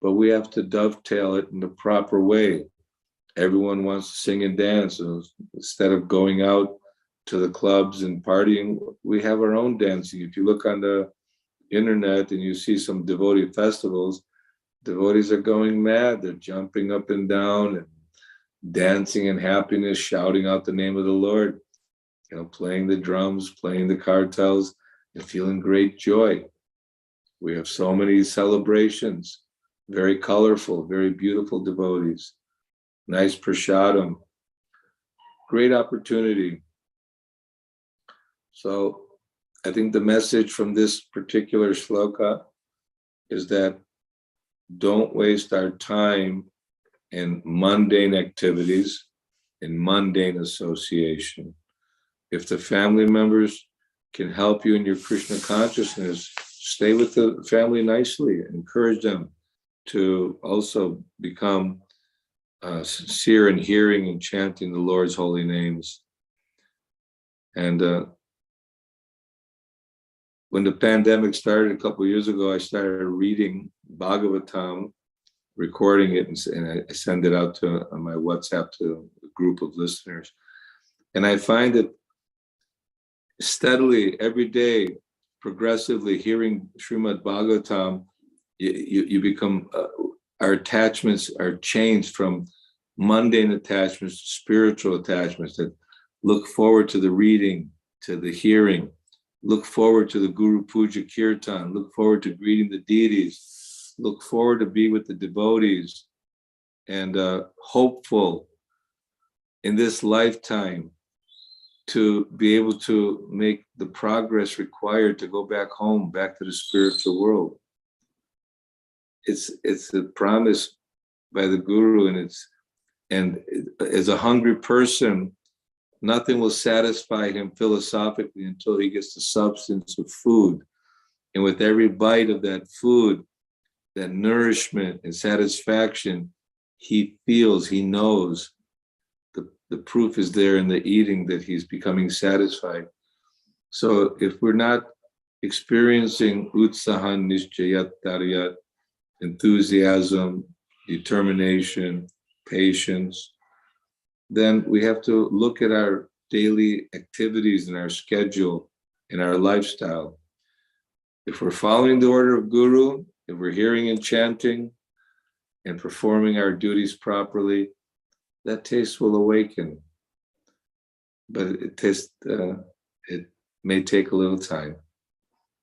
but we have to dovetail it in the proper way. Everyone wants to sing and dance. So instead of going out to the clubs and partying, we have our own dancing. If you look on the internet and you see some devotee festivals, devotees are going mad. They're jumping up and down and dancing in happiness, shouting out the name of the Lord, playing the drums, playing the kartals, and feeling great joy. We have so many celebrations, very colorful, very beautiful devotees, nice prasadam, great opportunity. So I think the message from this particular shloka is that don't waste our time in mundane activities, in mundane association. If the family members can help you in your Krishna consciousness, stay with the family nicely, encourage them to also become sincere in hearing and chanting the Lord's holy names. And when the pandemic started a couple of years ago, I started reading Bhagavatam, recording it, and I send it out on my WhatsApp to a group of listeners. And I find that steadily, every day, progressively hearing Srimad Bhagavatam, you become, our attachments are changed from mundane attachments to spiritual attachments that look forward to the reading, to the hearing, look forward to the Guru Puja Kirtan, look forward to greeting the deities, look forward to be with the devotees, and hopeful in this lifetime to be able to make the progress required to go back home, back to the spiritual world. It's a promise by the Guru, and as a hungry person, nothing will satisfy him philosophically until he gets the substance of food. And with every bite of that food, that nourishment and satisfaction, he feels, he knows. The proof is there in the eating that he's becoming satisfied. So if we're not experiencing utsahan nishchayat taryat, enthusiasm, determination, patience, then we have to look at our daily activities and our schedule and our lifestyle. If we're following the order of Guru, if we're hearing and chanting and performing our duties properly, that taste will awaken. But it may take a little time.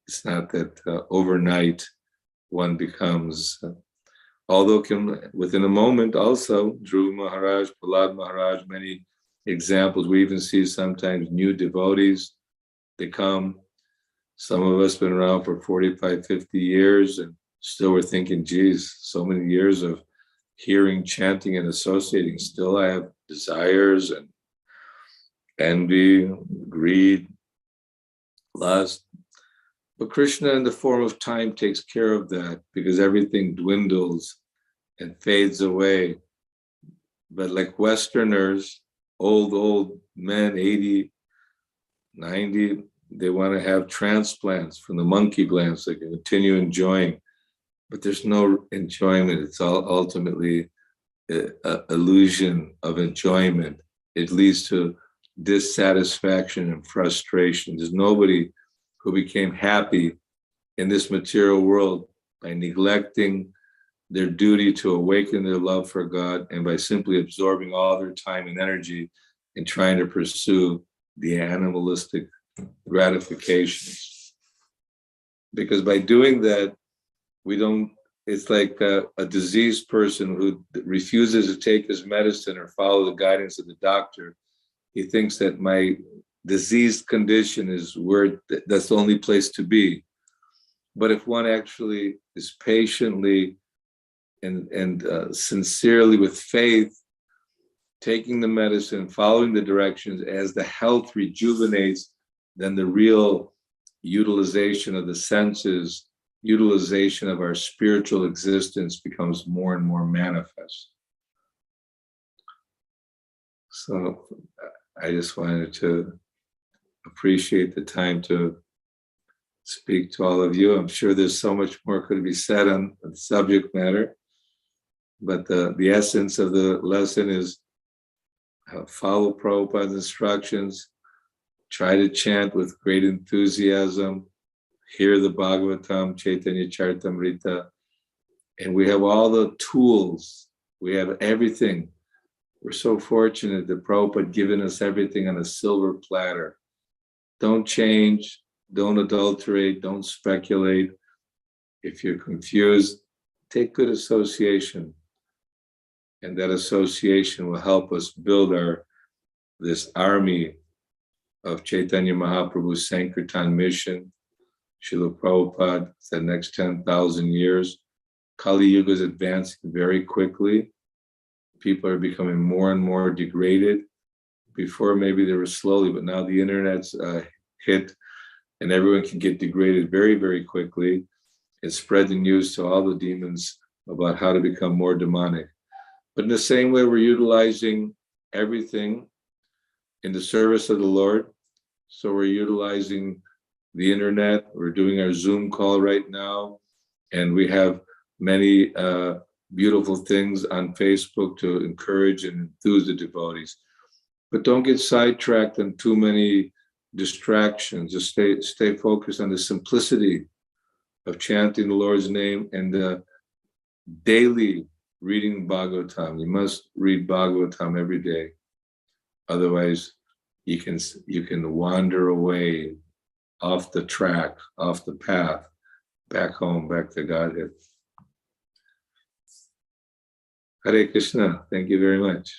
It's not that overnight one becomes, although within a moment also, Dhruv Maharaj, Prahlad Maharaj, many examples. We even see sometimes new devotees, they come. Some of us been around for 45, 50 years and still we're thinking, geez, so many years of hearing, chanting, and associating. Still I have desires and envy, greed, lust. But Krishna in the form of time takes care of that because everything dwindles and fades away. But like Westerners, old men, 80, 90, They want to have transplants from the monkey glands so they can continue enjoying. But there's no enjoyment. It's all ultimately an illusion of enjoyment. It leads to dissatisfaction and frustration. There's nobody who became happy in this material world by neglecting their duty to awaken their love for God and by simply absorbing all their time and energy in trying to pursue the animalistic gratifications. Because by doing that, we don't, it's like a diseased person who refuses to take his medicine or follow the guidance of the doctor. He thinks that my diseased condition is where that's the only place to be. But if one actually is patiently and sincerely with faith, taking the medicine, following the directions, as the health rejuvenates, then the real utilization of the senses, utilization of our spiritual existence becomes more and more manifest. So I just wanted to appreciate the time to speak to all of you. I'm sure there's so much more could be said on the subject matter, but the essence of the lesson is follow Prabhupada's instructions, try to chant with great enthusiasm, hear the Bhagavatam, Chaitanya Charitamrita, and we have all the tools, we have everything. We're so fortunate that Prabhupada given us everything on a silver platter. Don't change, don't adulterate, don't speculate. If you're confused, take good association. And that association will help us build this army of Chaitanya Mahaprabhu's Sankirtan mission. Srila Prabhupada, the next 10,000 years. Kali Yuga is advancing very quickly. People are becoming more and more degraded. Before maybe they were slowly, but now the internet's hit and everyone can get degraded very, very quickly and spread the news to all the demons about how to become more demonic. But in the same way, we're utilizing everything in the service of the Lord. So we're utilizing the internet. We're doing our Zoom call right now. And we have many beautiful things on Facebook to encourage and enthuse the devotees. But don't get sidetracked on too many distractions. Just stay focused on the simplicity of chanting the Lord's name and daily reading Bhagavatam. You must read Bhagavatam every day. Otherwise, you can wander away off the track, off the path, back home, back to Godhead. Hare Krishna. Thank you very much.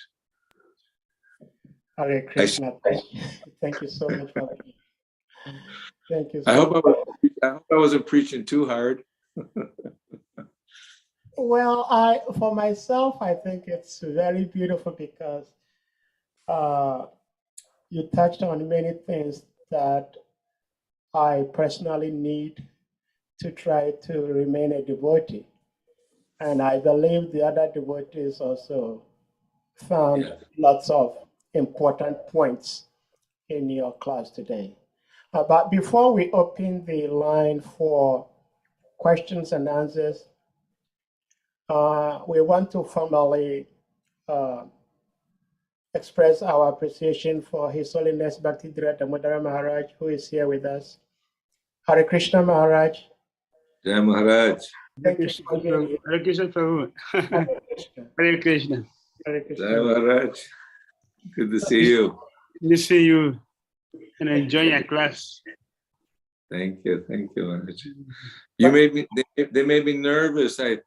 Hare Krishna. Thank you so much for that. Thank you. I hope I wasn't preaching too hard. Well, for myself, I think it's very beautiful because you touched on many things that I personally need to try to remain a devotee. And I believe the other devotees also found lots of important points in your class today. But before we open the line for questions and answers, we want to formally express our appreciation for His Holiness Bhaktivedanta Damodara Maharaj, who is here with us. Hare Krishna Maharaj. Jai Maharaj. Thank you for being here. Hare Krishna, Prabhu. Hare Krishna. Hare Krishna. Hare Jai Krishna. Maharaj. Good to see you. Good to see you and enjoy your class. Thank you, Maharaj. You made me. They made me nervous. I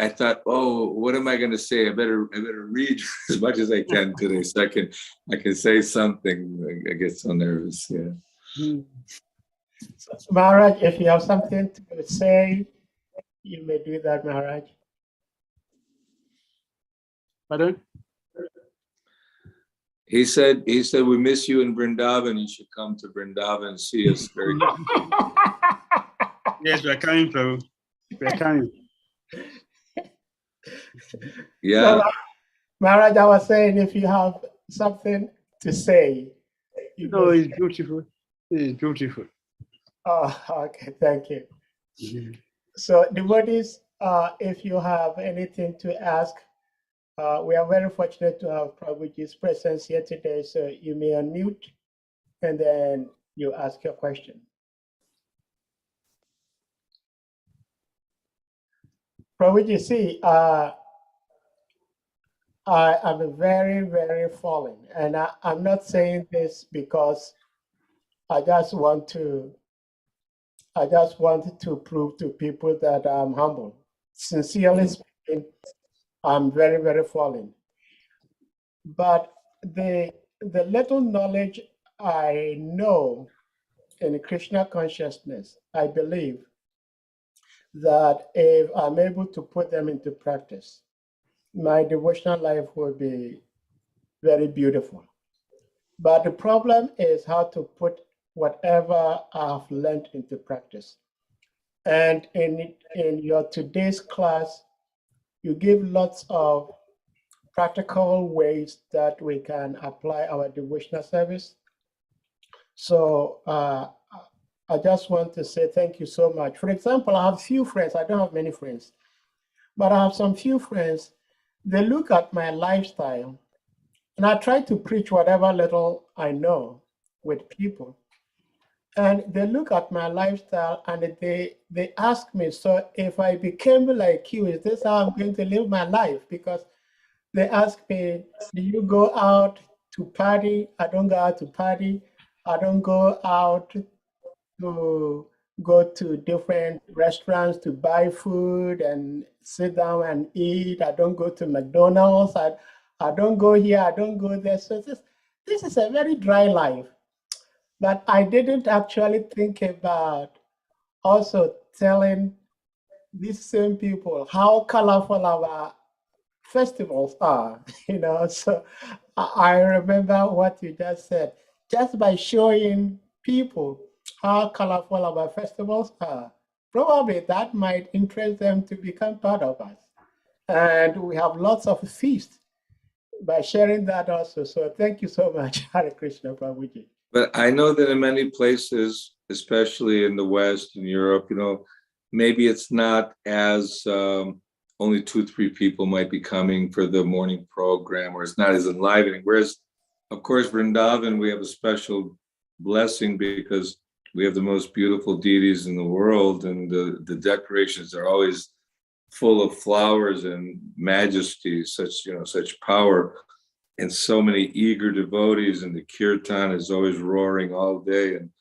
thought, oh, what am I going to say? I better read as much as I can today, so I can say something. I get so nervous. Yeah. So, Maharaj, if you have something to say, you may do that, Maharaj. Pardon? He said, we miss you in Vrindavan. You should come to Vrindavan and see us very. Yes, we are coming, Prabhu. We are coming. Yeah. So, Maharaj, I was saying, if you have something to say, you No, may it's beautiful. It's beautiful. Oh, okay, thank you. Mhm. So devotees, if you have anything to ask, we are very fortunate to have Prabhuji's presence here today. So you may unmute and then you ask your question. Prabhuji, see, I am very, very fallen. And I'm not saying this because I just want to prove to people that I'm humble. Sincerely speaking, I'm very, very fallen. But the little knowledge I know in Krishna consciousness, I believe that if I'm able to put them into practice, my devotional life will be very beautiful. But the problem is how to put whatever I've learned into practice. And in your today's class, you give lots of practical ways that we can apply our devotional service. So I just want to say thank you so much. For example, I have few friends. I don't have many friends, but I have some few friends. They look at my lifestyle, and I try to preach whatever little I know with people. And they look at my lifestyle and they ask me, so if I became like you, is this how I'm going to live my life? Because they ask me, do you go out to party? I don't go out to party. I don't go out to go to different restaurants to buy food and sit down and eat. I don't go to McDonald's. I don't go here. I don't go there. So this is a very dry life. But I didn't actually think about also telling these same people how colorful our festivals are, So I remember what you just said. Just by showing people how colorful our festivals are, probably that might interest them to become part of us. And we have lots of feasts by sharing that also. So thank you so much, Hare Krishna Prabhuji. But I know that in many places, especially in the West and Europe, maybe it's not as only 2-3 people might be coming for the morning program, or it's not as enlivening. Whereas, of course, Vrindavan, we have a special blessing because we have the most beautiful deities in the world, and the decorations are always full of flowers and majesty, such power, and so many eager devotees, and the kirtan is always roaring all day, and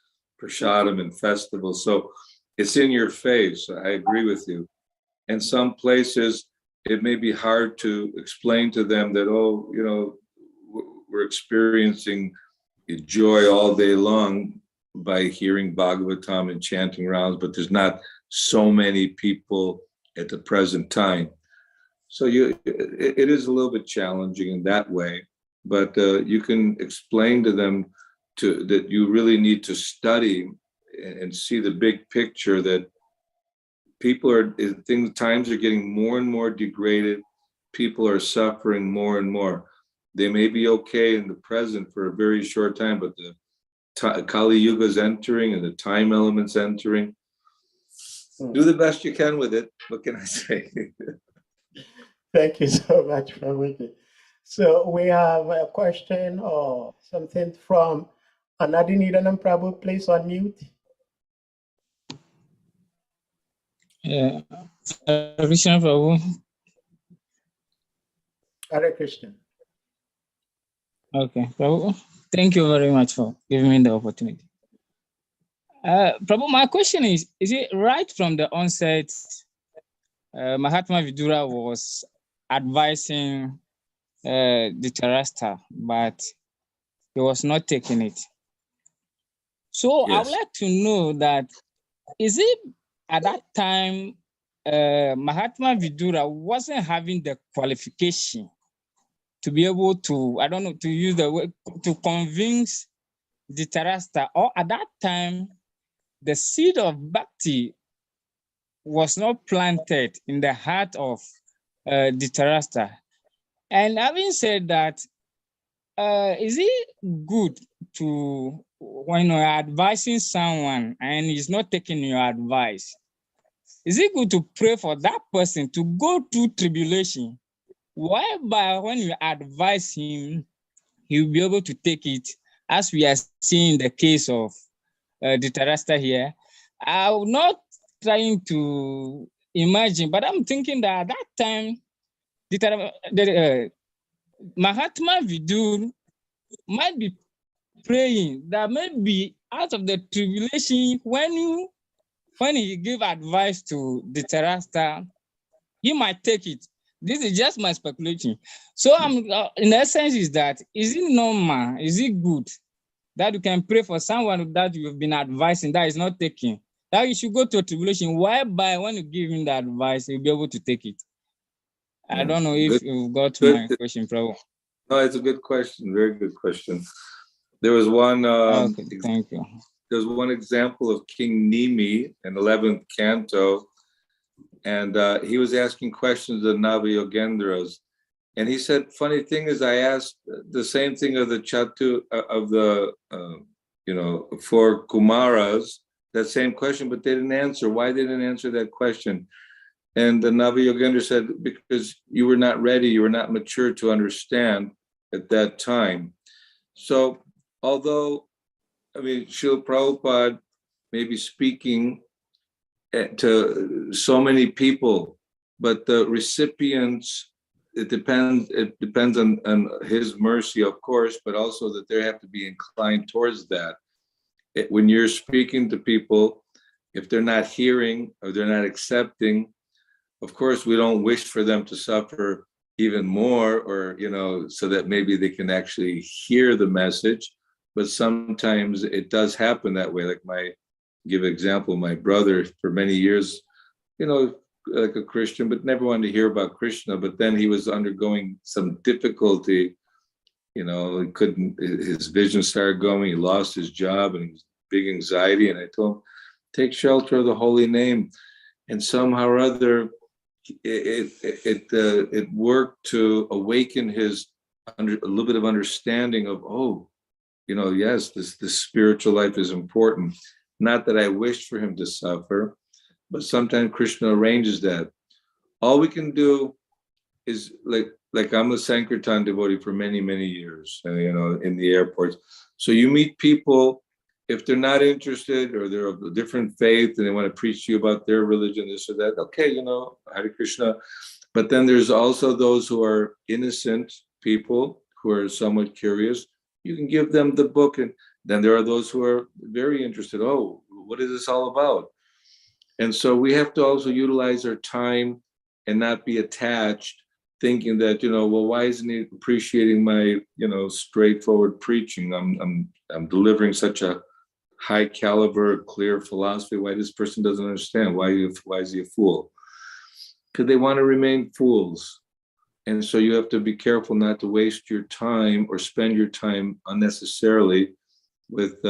prasadam and festivals. So it's in your face. I agree with you. And some places it may be hard to explain to them that, we're experiencing joy all day long by hearing Bhagavatam and chanting rounds, but there's not so many people at the present time. So it is a little bit challenging in that way, but you can explain to them that you really need to study and see the big picture, that times are getting more and more degraded. People are suffering more and more. They may be okay in the present for a very short time, but the Kali Yuga is entering and the time element's entering. Do the best you can with it. What can I say? Thank you so much, Prabhuji. So we have a question or something from Anadinidanam Prabhu. Please unmute. Yeah, Krishna Prabhu. Hare Krishna. Okay, Prabhu, thank you very much for giving me the opportunity. Prabhu, my question is it right from the onset, Mahatma Vidura was advising the Tarasta, but he was not taking it. So Yes. I would like to know that, is it at that time, Mahatma Vidura wasn't having the qualification to be able to, I don't know, to use the word, to convince the Tarasta, or at that time, the seed of Bhakti was not planted in the heart of the Tarasta. And having said that, is it good to when you're advising someone and he's not taking your advice, is it good to pray for that person to go through tribulation, whereby when you advise him, he'll be able to take it, as we are seeing the case of the Terasta here? I'm not trying to imagine, but I'm thinking that at that time, the Mahatma Vidur might be praying that maybe out of the tribulation, when he give advice to the Terasta, he might take it. This is just my speculation. So I'm in essence is that, is it normal? Is it good that you can pray for someone that you've been advising that is not taking, that you should go to a tribulation, whereby when you give him the advice, he'll be able to take it? I don't know if you've got my question, Prabhu. No, it's a good question. Very good question. There was one. Okay, thank you. There's one example of King Nimi in 11th canto, and he was asking questions of Navayogendras, and he said, "Funny thing is, I asked the same thing of the four Kumaras, that same question, but they didn't answer. Why they didn't answer that question?" And the Navayogendra said, "Because you were not ready, you were not mature to understand at that time." So, although, I mean, Srila Prabhupada may be speaking to so many people, but the recipients, it depends on his mercy, of course, but also that they have to be inclined towards that. When you're speaking to people, if they're not hearing or they're not accepting, of course, we don't wish for them to suffer even more, or, so that maybe they can actually hear the message. But sometimes it does happen that way. Like give an example, my brother for many years, like a Christian, but never wanted to hear about Krishna. But then he was undergoing some difficulty, he couldn't, his vision started going, he lost his job and he was big anxiety. And I told him, take shelter of the holy name. And somehow or other, it worked to awaken his a little bit of understanding of, yes, this spiritual life is important. Not that I wished for him to suffer, but sometimes Krishna arranges that. All we can do is like I'm a Sankirtan devotee for many, many years, in the airports. So you meet people, if they're not interested or they're of a different faith and they want to preach to you about their religion, this or that, okay, Hare Krishna. But then there's also those who are innocent people who are somewhat curious. You can give them the book. And then there are those who are very interested. Oh, what is this all about? And so we have to also utilize our time and not be attached, thinking that, why isn't he appreciating my, straightforward preaching? I'm delivering such a high caliber, clear philosophy. Why this person doesn't understand? Why is he a fool? Because they want to remain fools. And so you have to be careful not to waste your time or spend your time unnecessarily with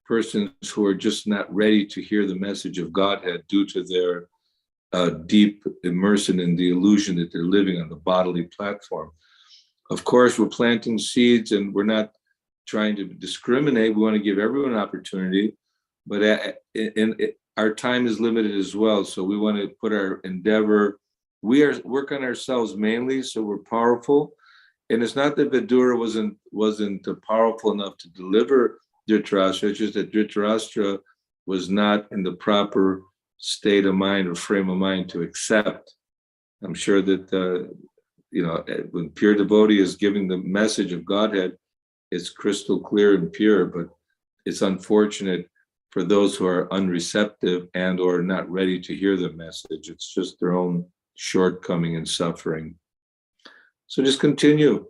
persons who are just not ready to hear the message of Godhead due to their deep immersion in the illusion that they're living on the bodily platform. Of course, we're planting seeds and we're not trying to discriminate. We want to give everyone an opportunity, but our time is limited as well. So we want to put our endeavor, work on ourselves mainly, so we're powerful. And it's not that Vidura wasn't powerful enough to deliver Dhritarashtra, it's just that Dhritarashtra was not in the proper state of mind or frame of mind to accept. I'm sure that, when pure devotee is giving the message of Godhead, it's crystal clear and pure, but it's unfortunate for those who are unreceptive and or not ready to hear the message. It's just their own shortcoming and suffering. So just continue.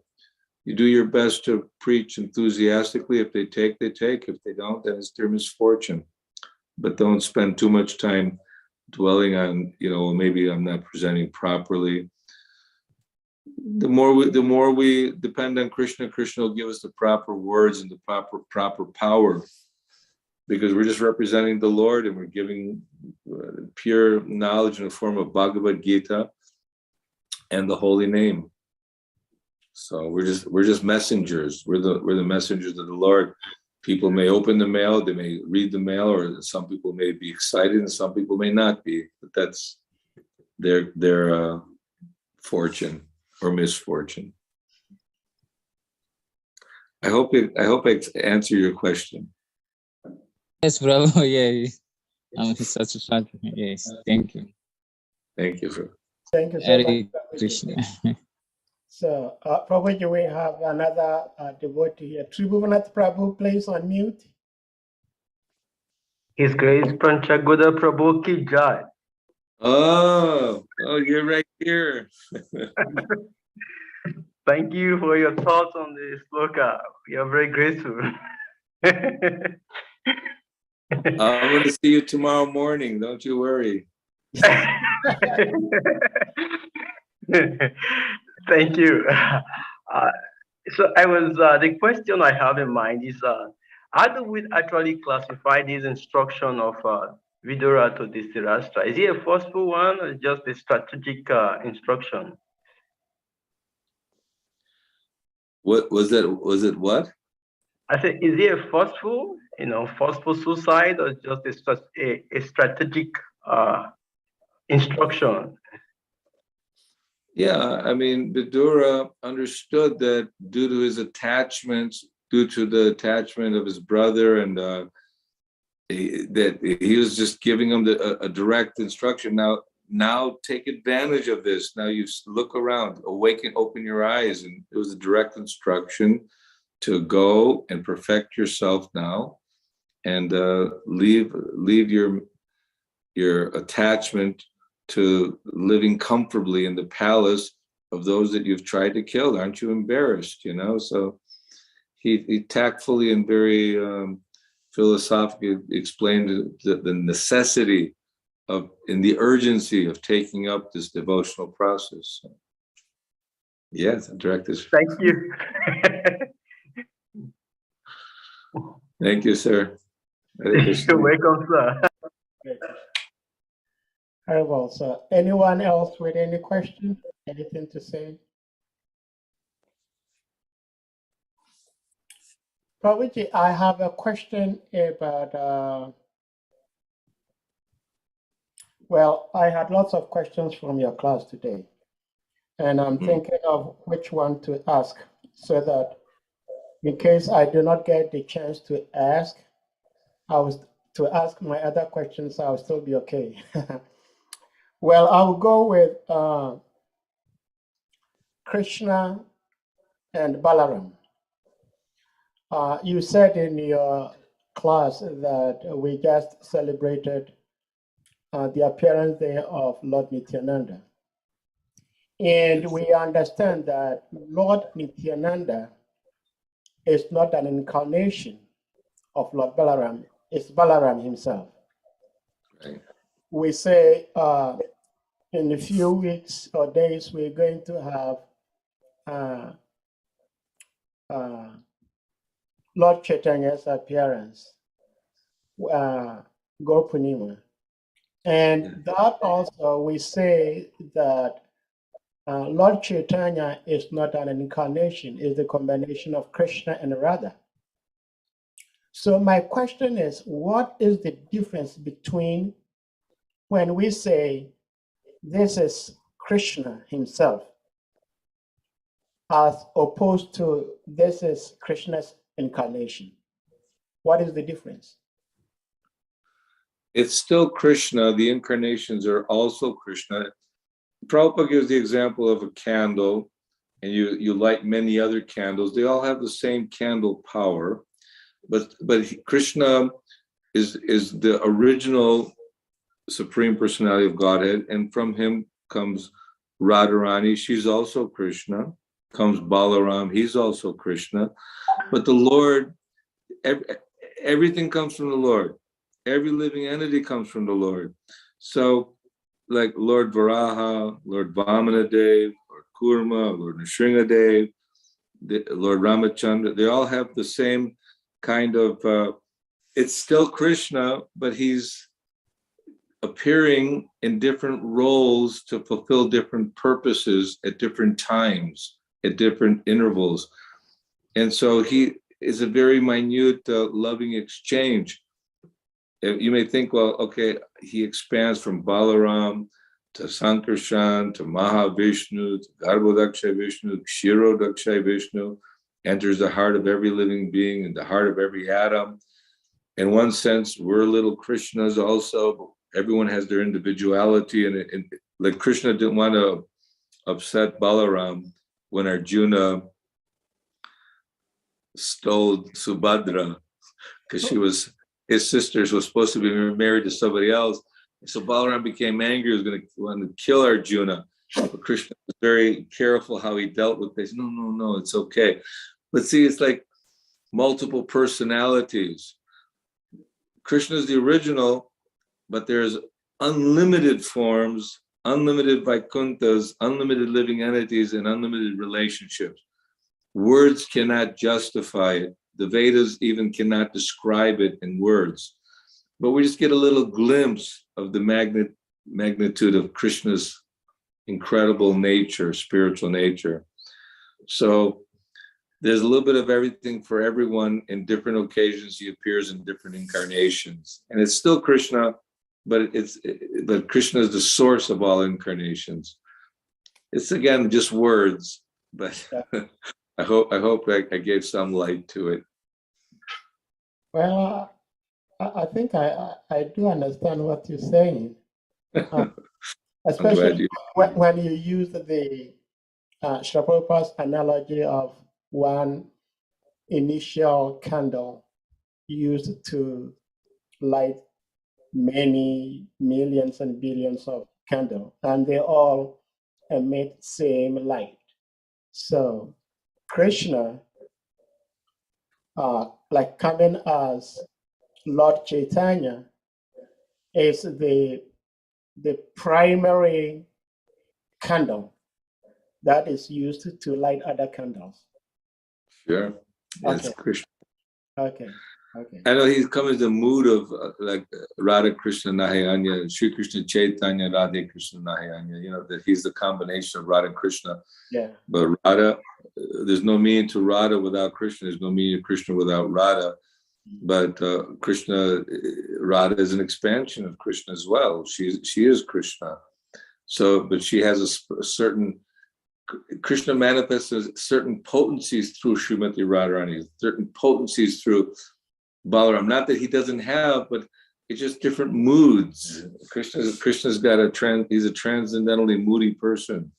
You do your best to preach enthusiastically. If they take, they take. If they don't, then it's their misfortune. But don't spend too much time dwelling on, maybe I'm not presenting properly. The more we depend on Krishna, Krishna will give us the proper words and the proper power, because we're just representing the Lord and we're giving pure knowledge in the form of Bhagavad Gita and the holy name. So we're just messengers. We're the messengers of the Lord. People may open the mail, they may read the mail, or some people may be excited and some people may not be, but that's their fortune or misfortune. I hope I answer your question. Yes, Prabhu. Yeah, I'm satisfied. Yes, thank you. Thank you for. Thank you so Hare much. Krishna. So, Prabhuji, we have another devotee here. Tribhuvanat Prabhu, please unmute. His Grace Panchagauda Prabhu ki jai. Oh, you're right here. Thank you for your thoughts on this sloka. We are very grateful. I'm going to see you tomorrow morning. Don't you worry. Thank you. So the question I have in mind is, how do we actually classify this instruction of Vidura to Dhritarashtra? Is it a forceful one or just a strategic instruction? What was it? Was it what? I said, is it a forceful suicide or just a strategic instruction? Yeah, I mean, Vidura understood that due to his attachments, due to the attachment of his brother, and that he was just giving him a direct instruction. Now take advantage of this. Now you look around, awaken, open your eyes, and it was a direct instruction to go and perfect yourself now, and leave your attachment to living comfortably in the palace of those that you've tried to kill. Aren't you embarrassed? So he tactfully and very philosophically explained the necessity of and the urgency of taking up this devotional process. So, yes, direct this. Thank you. Thank you, sir. You're welcome, sir. Very well, so anyone else with any question, anything to say? Prabhuji, I have a question about, well, I had lots of questions from your class today, and I'm thinking of which one to ask so that in case I do not get the chance to ask, to ask my other questions, I'll still be okay. Well, I'll go with Krishna and Balaram. You said in your class that we just celebrated the appearance there of Lord Nityananda. And we understand that Lord Nityananda is not an incarnation of Lord Balaram, it's Balaram himself. Right. We say in a few weeks or days, we're going to have Lord Chaitanya's appearance, Gopurnima. And that also we say that Lord Chaitanya is not an incarnation, is the combination of Krishna and Radha. So my question is, what is the difference between when we say this is Krishna himself as opposed to this is Krishna's incarnation? What is the difference? It's still Krishna. The incarnations are also Krishna. Prabhupada gives the example of a candle, and you light many other candles. They all have the same candle power, but Krishna is the original Supreme Personality of Godhead, and from him comes Radharani. She's also Krishna. Comes Balaram. He's also Krishna. But the Lord, everything comes from the Lord. Every living entity comes from the Lord. So, like Lord Varaha, Lord Vamanadev, Lord Kurma, Lord Nrsingadev, Lord Ramachandra, they all have the same kind of, it's still Krishna, but he's appearing in different roles to fulfill different purposes at different times, at different intervals. And so is a very minute, loving exchange. You may think, well, okay, he expands from Balaram to Sankarshan to Mahavishnu to Garbhodakshay Vishnu, Kshirodakshay Vishnu, enters the heart of every living being and the heart of every atom. In one sense, we're little Krishnas also, but everyone has their individuality. And like Krishna didn't want to upset Balaram when Arjuna stole Subhadra, because his sisters was supposed to be married to somebody else. So Balaram became angry, he was going to want to kill Arjuna. But Krishna was very careful how he dealt with this. No, it's okay. But see, it's like multiple personalities. Krishna is the original, but there's unlimited forms, unlimited Vaikunthas, unlimited living entities, and unlimited relationships. Words cannot justify it. The Vedas even cannot describe it in words. But we just get a little glimpse of the magnitude of Krishna's incredible nature, spiritual nature. So there's a little bit of everything for everyone. In different occasions, he appears in different incarnations. And it's still Krishna, but Krishna is the source of all incarnations. It's again just words, but I hope I gave some light to it. Well, I think I do understand what you're saying, especially when you use the Srila Prabhupada's analogy of one initial candle used to light many millions and billions of candles, and they all emit same light. So Krishna, like coming as Lord Chaitanya, is the primary candle that is used to light other candles. Sure, that's Okay. Krishna. Okay. I know he's come in the mood of like Radha Krishna Nahayanya, Sri Krishna Chaitanya, Radha Krishna Nahayanya, you know, that he's the combination of Radha and Krishna. Yeah. But Radha, there's no meaning to Radha without Krishna. There's no meaning to Krishna without Radha. But Radha is an expansion of Krishna as well. She is Krishna. So, but she has a certain, Krishna manifests certain potencies through Srimati Radharani, certain potencies through Balaram. Not that he doesn't have, but it's just different moods. Krishna's got he's a transcendentally moody person.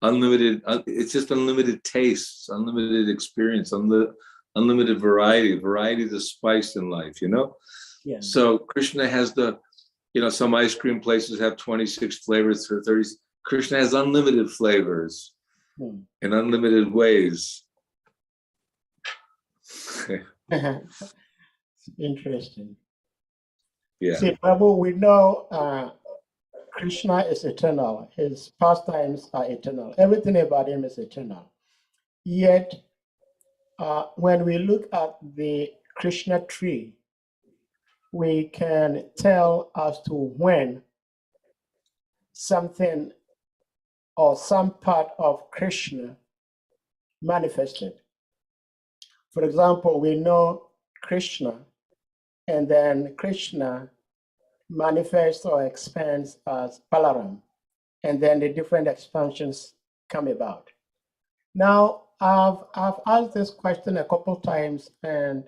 Unlimited, it's just unlimited tastes, unlimited experience, unlimited variety. Variety is a spice in life, you know? Yeah. So Krishna has some ice cream places have 26 flavors or 30. Krishna has unlimited flavors in unlimited ways. Interesting. Yeah. See, Prabhu, we know Krishna is eternal. His pastimes are eternal. Everything about him is eternal. Yet, when we look at the Krishna tree, we can tell as to when something or some part of Krishna manifested. For example, we know Krishna, and then Krishna manifests or expands as Balaram, and then the different expansions come about. Now, I've asked this question a couple times, and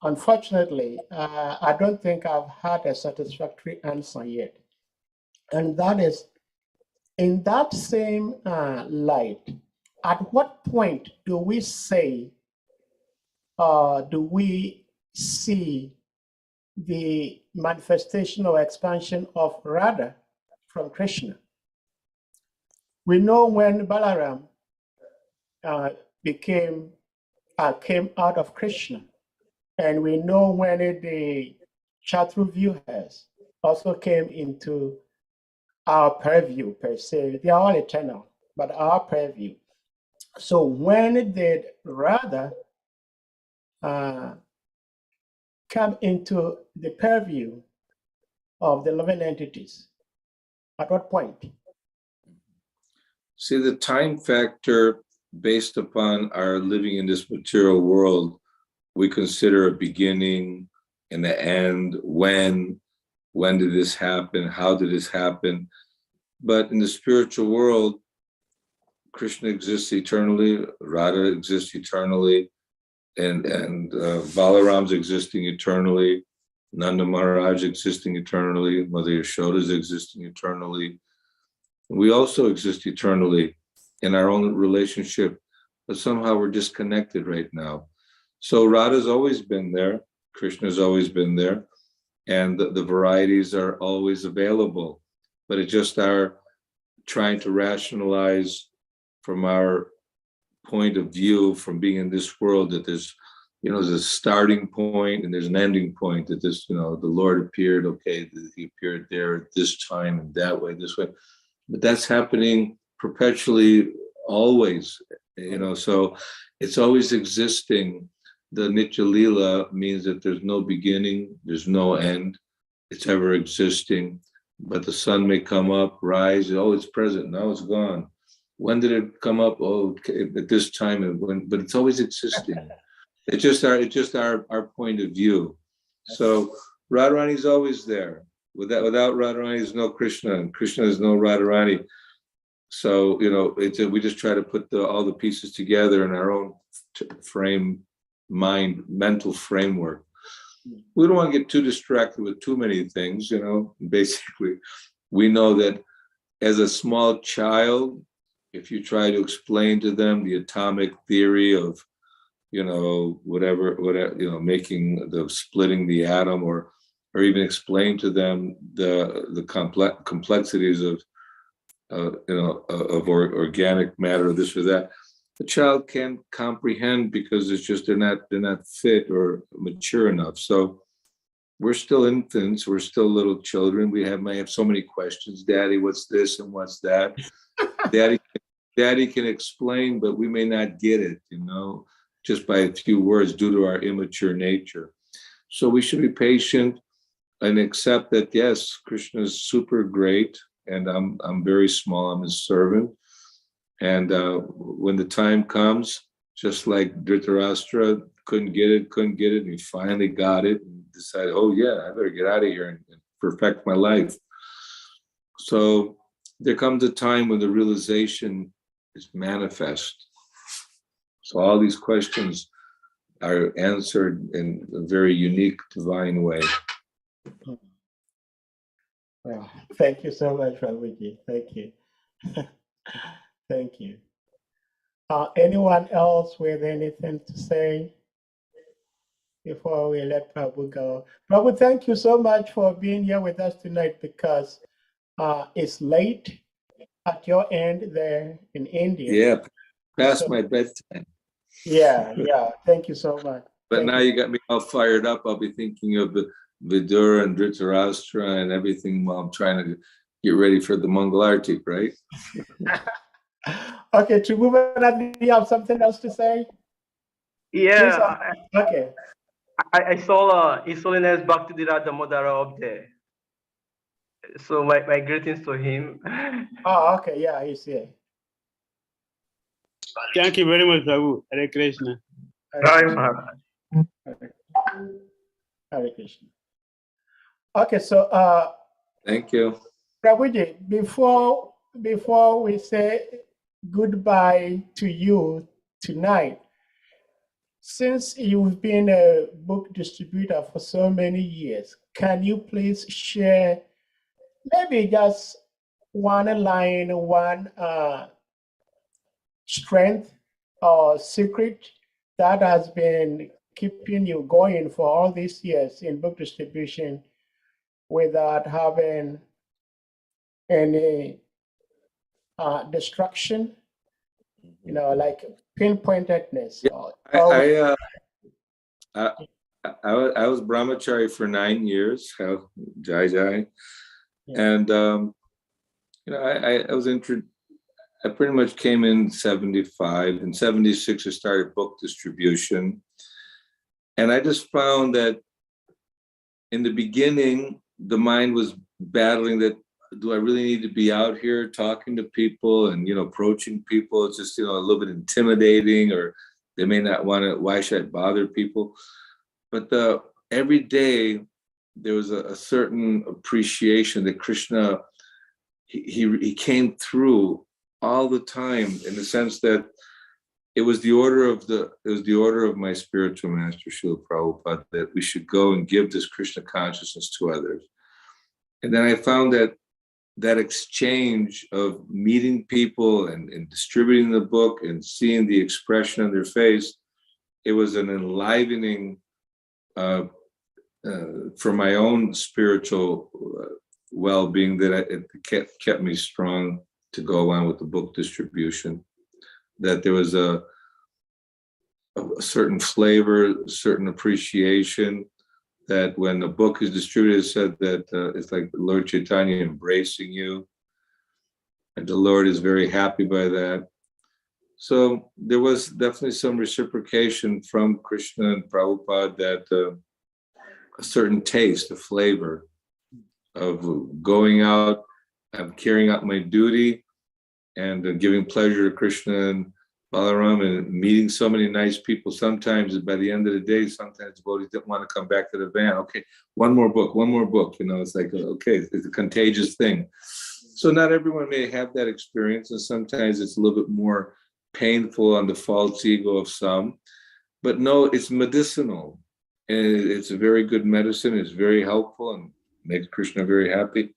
unfortunately, I don't think I've had a satisfactory answer yet. And that is, in that same light, at what point do we say, do we see the manifestation or expansion of Radha from Krishna? We know when Balaram came out of Krishna, and we know when the Chaturvyuhas also came into our purview per se. They are all eternal, but our purview. So when did Radha come into the purview of the living entities? At what point? See, the time factor based upon our living in this material world, we consider a beginning and the end. When did this happen? How did this happen? But in the spiritual world, Krishna exists eternally, Radha exists eternally, and Balaram's existing eternally, Nanda Maharaj existing eternally, Mother Yashoda is existing eternally. We also exist eternally in our own relationship, but somehow we're disconnected right now. So Radha's always been there, Krishna's always been there, and the varieties are always available, but it's just our trying to rationalize from our point of view, from being in this world, that there's, there's a starting point and there's an ending point, that this, the Lord appeared, okay, he appeared there at this time and that way, this way. But that's happening perpetually, always, so it's always existing. The Nitya Lila means that there's no beginning, there's no end, it's ever existing. But the sun may come up, rise, it's present, now it's gone. When did it come up? Oh, at this time, but it's always existing. It's just our point of view. So Radharani's always there. Without Radharani, there's no Krishna, and Krishna is no Radharani. So we just try to put all the pieces together in our own mental framework. We don't want to get too distracted with too many things. Basically, we know that as a small child, if you try to explain to them the atomic theory of, whatever, making splitting the atom, or even explain to them the complexities of organic matter, or this or that, the child can't comprehend, because it's just they're not fit or mature enough. So we're still infants, we're still little children. We may have so many questions. Daddy, what's this and what's that? Daddy can explain, but we may not get it, just by a few words, due to our immature nature. So we should be patient and accept that, yes, Krishna is super great, and I'm very small, I'm his servant. And when the time comes, just like Dhritarashtra couldn't get it, and he finally got it and decided, oh yeah, I better get out of here and perfect my life. So there comes a time when the realization is manifest. So all these questions are answered in a very unique, divine way. Well, thank you so much, Prabhuji. Thank you. Thank you. Anyone else with anything to say before we let Prabhu go? Prabhu, thank you so much for being here with us tonight, because it's late at your end there in India. Yeah, past my bedtime. Yeah. Thank you so much. But now you got me all fired up. I'll be thinking of the Vidura and Dhritarashtra and everything while I'm trying to get ready for the Mangalarti, right? Okay, Tribhuvan, do you have something else to say? Yeah, Okay. I saw His Holiness Bhaktivedanta Damodara up there. So my greetings to him. Oh, okay, yeah, he's here. Thank you very much, Prabhu. Hare Krishna. Hare Krishna. Okay, so Thank you. Prabhuji, before we say goodbye to you tonight, since you've been a book distributor for so many years, can you please share maybe just one line, one strength or secret that has been keeping you going for all these years in book distribution without having any destruction, like pinpointedness? Yeah, I was brahmachari for 9 years, Jai. And I pretty much came in 75. In 76, I started book distribution. And I just found that in the beginning, the mind was battling that do I really need to be out here talking to people and, approaching people? It's just, a little bit intimidating, or they may not want to, why should I bother people? But every day there was a certain appreciation that Krishna, he came through all the time, in the sense that it was the order of my spiritual master, Srila Prabhupada, that we should go and give this Krishna consciousness to others. And then I found that exchange of meeting people and distributing the book and seeing the expression on their face, it was an enlivening for my own spiritual well-being, that it kept me strong to go on with the book distribution. That there was a certain flavor, certain appreciation, that when the book is distributed, it said that it's like Lord Chaitanya embracing you, and the Lord is very happy by that. So there was definitely some reciprocation from Krishna and Prabhupada, that a certain taste, a flavor of going out, of carrying out my duty, and giving pleasure to Krishna and Balaram, and meeting so many nice people. Sometimes by the end of the day, sometimes devotees didn't want to come back to the van. Okay, one more book. It's like, okay, it's a contagious thing. So not everyone may have that experience, and sometimes it's a little bit more painful on the false ego of some. But no, it's medicinal, and it's a very good medicine. It's very helpful and makes Krishna very happy.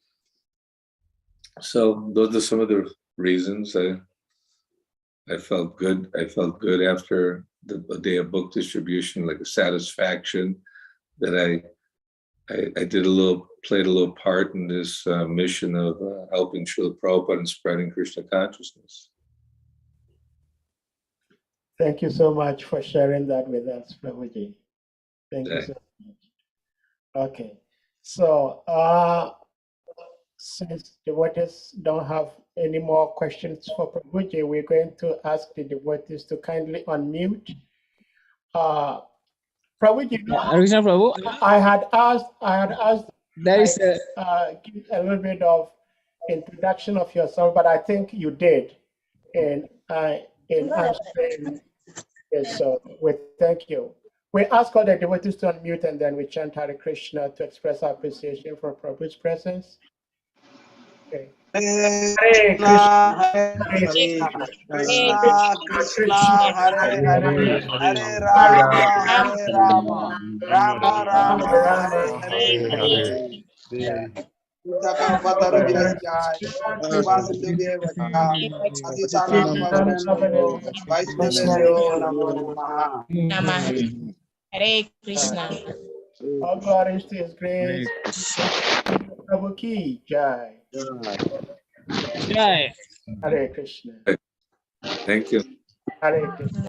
So those are some of the reasons I felt good. I felt good after a day of book distribution, like a satisfaction that I played a little part in this mission of helping Srila Prabhupada and spreading Krishna consciousness. Thank you so much for sharing that with us, Prabhuji. Thank you so much. Okay, so since devotees don't have any more questions for Prabhuji, we're going to ask the devotees to kindly unmute. Prabhuji, Krishna Prabhu, I had asked there is give a little bit of introduction of yourself, but I think you did in answering this. So we thank you. We ask all the devotees to unmute, and then we chant Hare Krishna to express our appreciation for Prabhu's presence. Okay. Hare Krishna, Hare Krishna, Krishna, Hare Hare, Hare Rama, Hare Rama, Rama Rama, Hare Hare. Hare Krishna. all glories to His grace. Prabhu ki jai. Jai. Hare Krishna. Thank you. Hare Krishna.